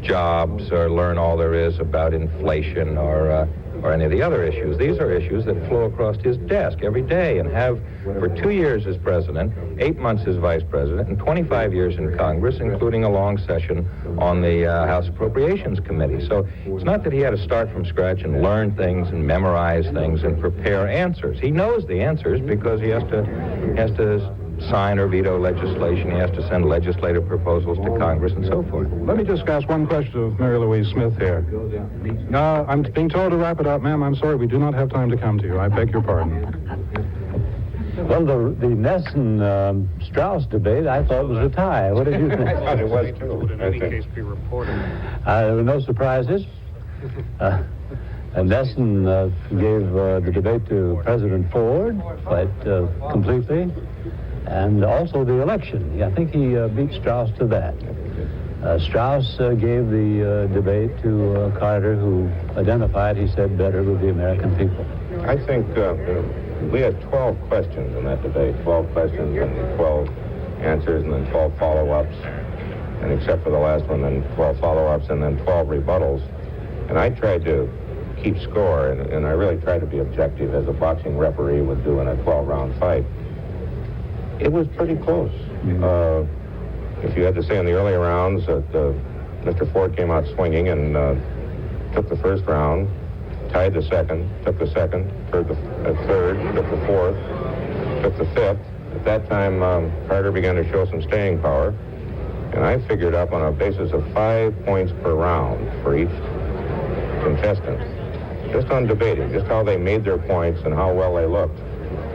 jobs or learn all there is about inflation or any of the other issues. These are issues that flow across his desk every day and have for 2 years as president, 8 months as vice president, and 25 years in Congress, including a long session on the House Appropriations Committee. So it's not that he had to start from scratch and learn things and memorize things and prepare answers. He knows the answers because he has to sign or veto legislation. He has to send legislative proposals to Congress and so forth. Let me just ask one question of Mary Louise Smith here. I'm being told to wrap it up, ma'am. I'm sorry, we do not have time to come to you. I beg your pardon. Well, the Nesson-Strauss debate, I thought was a tie. What did you think? I thought it was, too. Would in any case be reported. There were no surprises. Nesson gave the debate to President Ford quite completely, and also the election. I think he beat Strauss to that. Strauss gave the debate to Carter, who identified, he said, better with the American people. I think we had 12 questions in that debate, 12 questions and 12 answers, and then 12 follow-ups, and except for the last one, then 12 follow-ups, and then 12 rebuttals. And I tried to keep score, and I really tried to be objective, as a boxing referee would do in a 12-round fight. It was pretty close. If you had to say in the earlier rounds that Mr. Ford came out swinging and took the first round, tied the second, took the second, third, took the fourth, took the fifth. At that time, Carter began to show some staying power, and I figured up on a basis of 5 points per round for each contestant, just on debating, just how they made their points and how well they looked.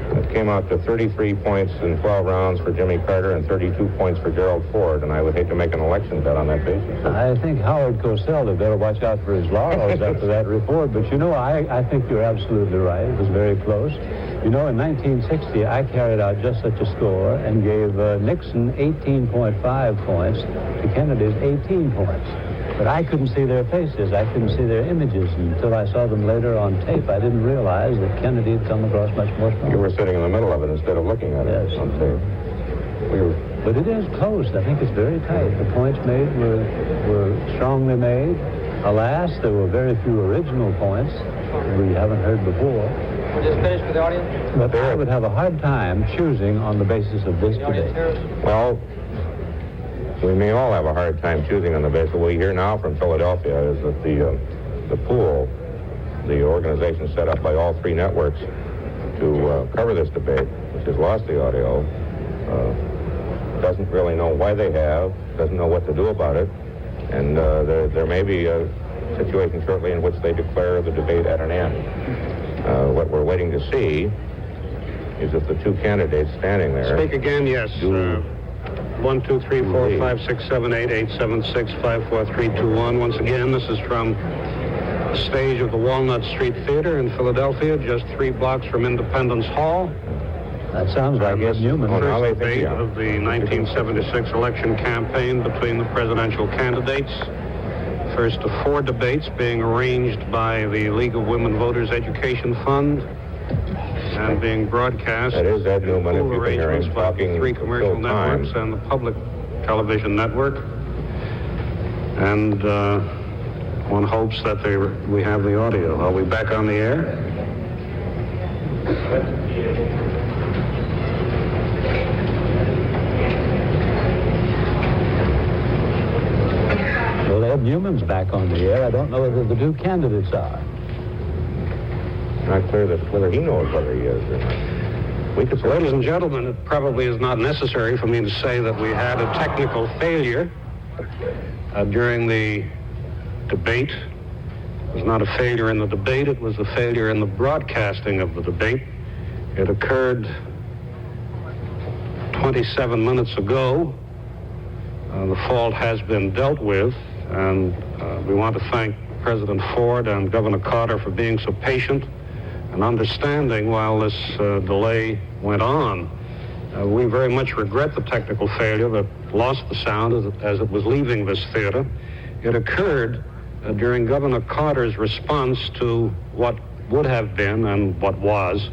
It came out to 33 points in 12 rounds for Jimmy Carter and 32 points for Gerald Ford, and I would hate to make an election bet on that basis. I think Howard Cosell had better watch out for his laurels after that report, but you know, I think you're absolutely right. It was very close. You know, in 1960, I carried out just such a score and gave Nixon 18.5 points to Kennedy's 18 points. But I couldn't see their faces. I couldn't see their images until I saw them later on tape. I didn't realize that Kennedy had come across much more strongly. You were sitting in the middle of it instead of looking at it on tape. But it is close. I think it's very tight. The points made were strongly made. Alas, there were very few original points we haven't heard before. We're just finished with the audience? But I would have a hard time choosing on the basis of this debate. Well, we may all have a hard time choosing on the basis. What we hear now from Philadelphia is that the pool, the organization set up by all three networks to cover this debate, which has lost the audio, doesn't really know why they have, doesn't know what to do about it, and there may be a situation shortly in which they declare the debate at an end. What we're waiting to see is if the two candidates standing there... Speak again, yes. 1, 2, 3, 4, 5, 6, 7, 8, 8, 7, 6, 5, 4, 3, 2, 1. Once again, this is from the stage of the Walnut Street Theater in Philadelphia, just 3 blocks from Independence Hall. That sounds like Ed Newman. First debate of the 1976 election campaign between the presidential candidates. First of 4 debates being arranged by the League of Women Voters Education Fund and being broadcast that is Ed Newman, in full if you can hear him arrangements by the talking 3 commercial full time. networks and the public television network. And one hopes that we have the audio. Are we back on the air? Well, Ed Newman's back on the air. I don't know whether the 2 candidates are. Not clear that whether he knows whether he is or not. Ladies and gentlemen, it probably is not necessary for me to say that we had a technical failure during the debate. It was not a failure in the debate, it was a failure in the broadcasting of the debate. It occurred 27 minutes ago. The fault has been dealt with, and we want to thank President Ford and Governor Carter for being so patient and understanding while this delay went on. We very much regret the technical failure that lost the sound as it was leaving this theater. It occurred during Governor Carter's response to what would have been and what was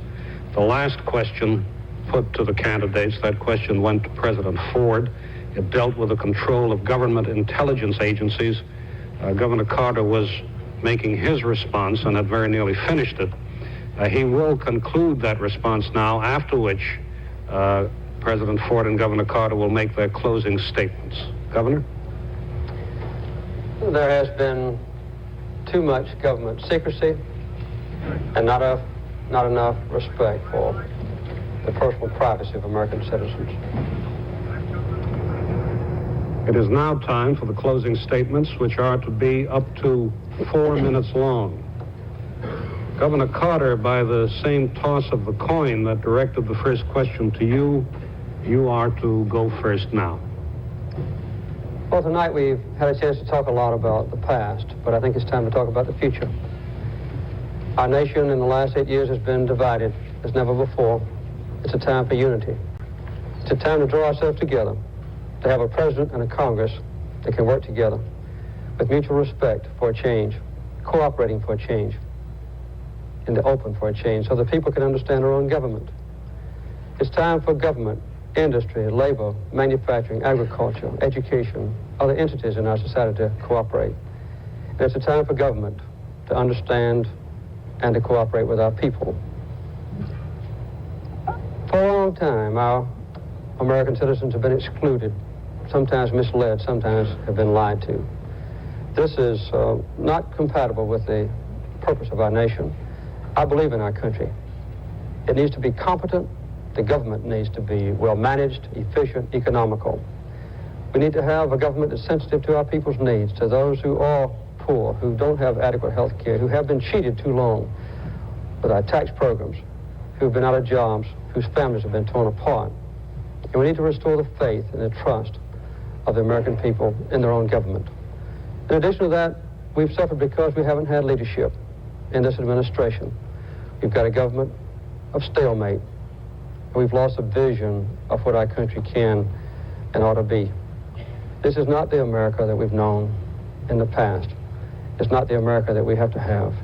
the last question put to the candidates. That question went to President Ford. It dealt with the control of government intelligence agencies. Governor Carter was making his response and had very nearly finished it. He will conclude that response now, after which President Ford and Governor Carter will make their closing statements. Governor? There has been too much government secrecy and not enough respect for the personal privacy of American citizens. It is now time for the closing statements, which are to be up to 4 minutes long. Governor Carter, by the same toss of the coin that directed the first question to you, you are to go first now. Well, tonight we've had a chance to talk a lot about the past, but I think it's time to talk about the future. Our nation in the last 8 years has been divided as never before. It's a time for unity. It's a time to draw ourselves together, to have a president and a Congress that can work together with mutual respect for a change, cooperating for a change, in the open for a change, so that people can understand our own government. It's time for government, industry, labor, manufacturing, agriculture, education, other entities in our society to cooperate. And it's a time for government to understand and to cooperate with our people. For a long time, our American citizens have been excluded, sometimes misled, sometimes have been lied to. This is not compatible with the purpose of our nation. I believe in our country. It needs to be competent. The government needs to be well-managed, efficient, economical. We need to have a government that's sensitive to our people's needs, to those who are poor, who don't have adequate health care, who have been cheated too long with our tax programs, who've been out of jobs, whose families have been torn apart. And we need to restore the faith and the trust of the American people in their own government. In addition to that, we've suffered because we haven't had leadership in this administration. We've got a government of stalemate. We've lost a vision of what our country can and ought to be. This is not the America that we've known in the past. It's not the America that we have to have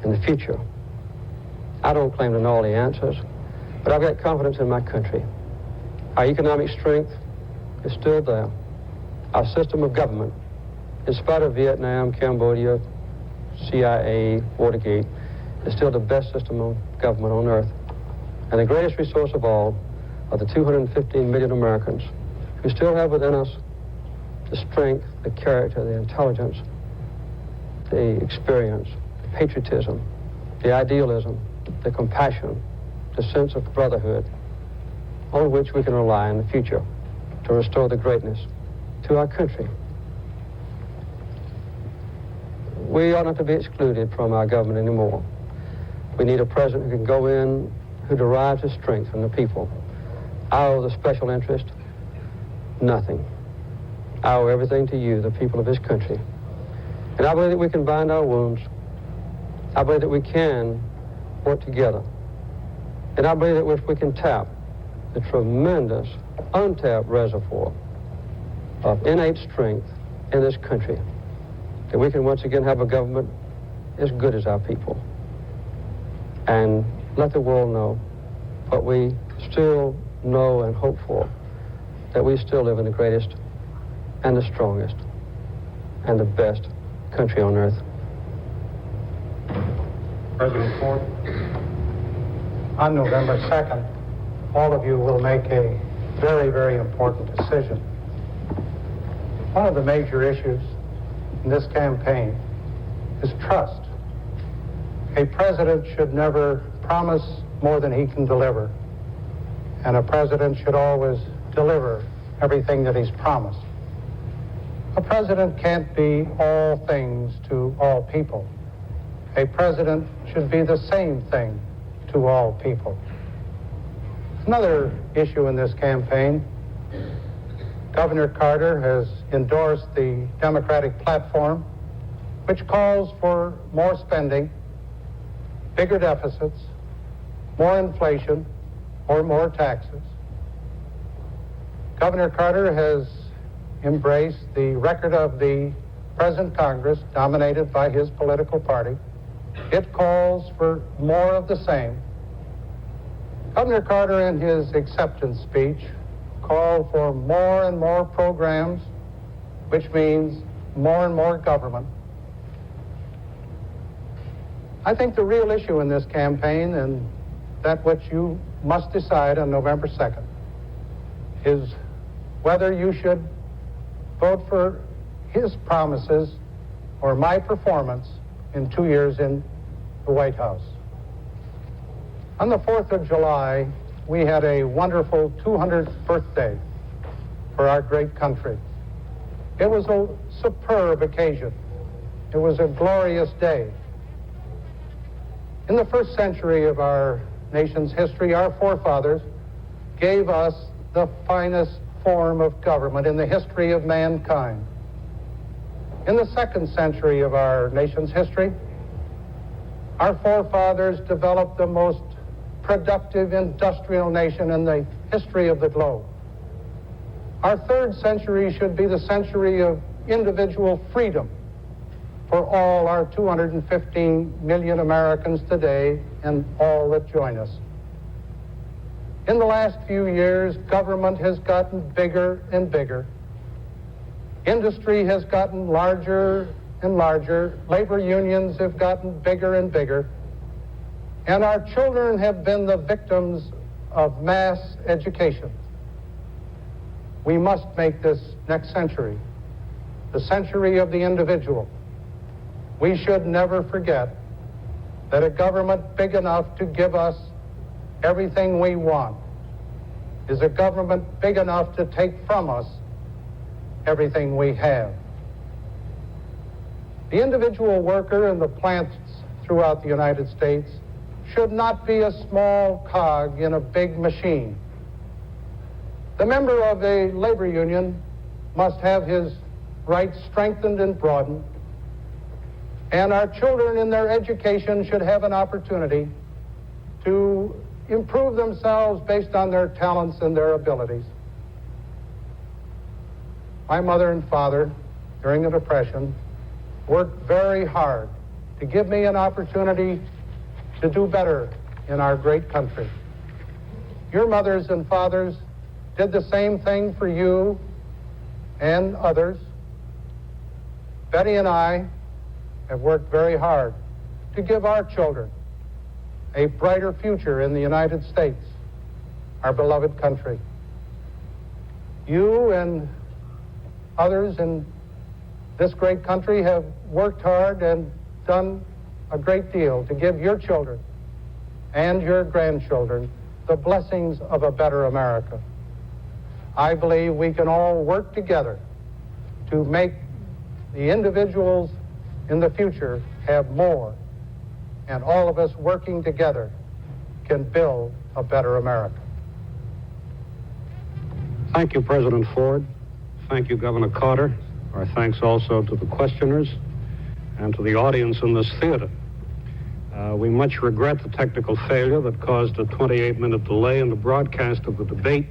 in the future. I don't claim to know all the answers, but I've got confidence in my country. Our economic strength is still there. Our system of government, in spite of Vietnam, Cambodia, CIA, Watergate, is still the best system of government on earth. And the greatest resource of all are the 215 million Americans who still have within us the strength, the character, the intelligence, the experience, the patriotism, the idealism, the compassion, the sense of brotherhood, on which we can rely in the future to restore the greatness to our country. We ought not to be excluded from our government anymore. We need a president who can go in who derives his strength from the people. I owe the special interest nothing. I owe everything to you, the people of this country. And I believe that we can bind our wounds. I believe that we can work together. And I believe that if we can tap the tremendous, untapped reservoir of innate strength in this country, that we can once again have a government as good as our people. And let the world know what we still know and hope for, that we still live in the greatest and the strongest and the best country on earth. President Ford, on November 2nd, all of you will make a very, very important decision. One of the major issues in this campaign is trust. A president should never promise more than he can deliver, and a president should always deliver everything that he's promised. A president can't be all things to all people. A president should be the same thing to all people. Another issue in this campaign, Governor Carter has endorsed the Democratic platform, which calls for more spending, bigger deficits, more inflation, or more taxes. Governor Carter has embraced the record of the present Congress, dominated by his political party. It calls for more of the same. Governor Carter, in his acceptance speech, called for more and more programs, which means more and more government. I think the real issue in this campaign, and that which you must decide on November 2nd, is whether you should vote for his promises or my performance in 2 years in the White House. On the 4th of July, we had a wonderful 200th birthday for our great country. It was a superb occasion. It was a glorious day. In the first century of our nation's history, our forefathers gave us the finest form of government in the history of mankind. In the second century of our nation's history, our forefathers developed the most productive industrial nation in the history of the globe. Our third century should be the century of individual freedom for all our 215 million Americans today and all that join us. In the last few years, government has gotten bigger and bigger. Industry has gotten larger and larger. Labor unions have gotten bigger and bigger. And our children have been the victims of mass education. We must make this next century the century of the individual. We should never forget that a government big enough to give us everything we want is a government big enough to take from us everything we have. The individual worker in the plants throughout the United States should not be a small cog in a big machine. The member of a labor union must have his rights strengthened and broadened, and our children in their education should have an opportunity to improve themselves based on their talents and their abilities. My mother and father, during the Depression, worked very hard to give me an opportunity to do better in our great country. Your mothers and fathers did the same thing for you and others. Betty and I have worked very hard to give our children a brighter future in the United States, our beloved country. You and others in this great country have worked hard and done a great deal to give your children and your grandchildren the blessings of a better America. I believe we can all work together to make the individuals in the future have more, and all of us working together can build a better America. Thank you, President Ford. Thank you, Governor Carter. Our thanks also to the questioners and to the audience in this theater. We much regret the technical failure that caused a 28-minute delay in the broadcast of the debate.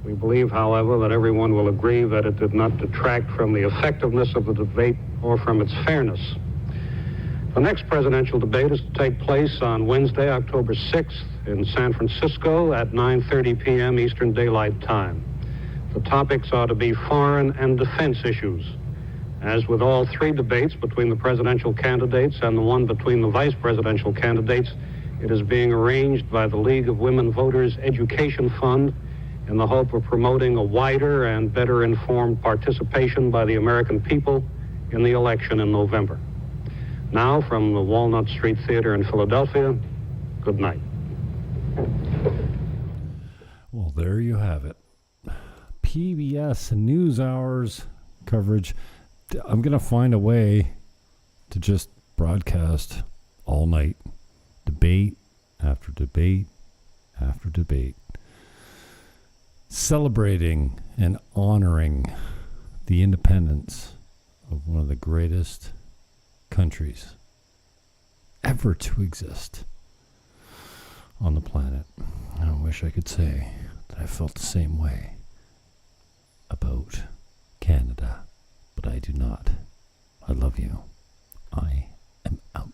We believe, however, that everyone will agree that it did not detract from the effectiveness of the debate or from its fairness. The next presidential debate is to take place on Wednesday, October 6th in San Francisco at 9:30 p.m. Eastern Daylight Time. The topics are to be foreign and defense issues. As with all three debates between the presidential candidates and the one between the vice presidential candidates, it is being arranged by the League of Women Voters Education Fund in the hope of promoting a wider and better informed participation by the American people in the election in November. Now, from the Walnut Street Theater in Philadelphia, good night. Well, there you have it. PBS NewsHour's coverage. I'm going to find a way to just broadcast all night. Debate after debate after debate. Celebrating and honoring the independence of one of the greatest countries ever to exist on the planet. I wish I could say that I felt the same way about Canada, but I do not. I love you. I am out.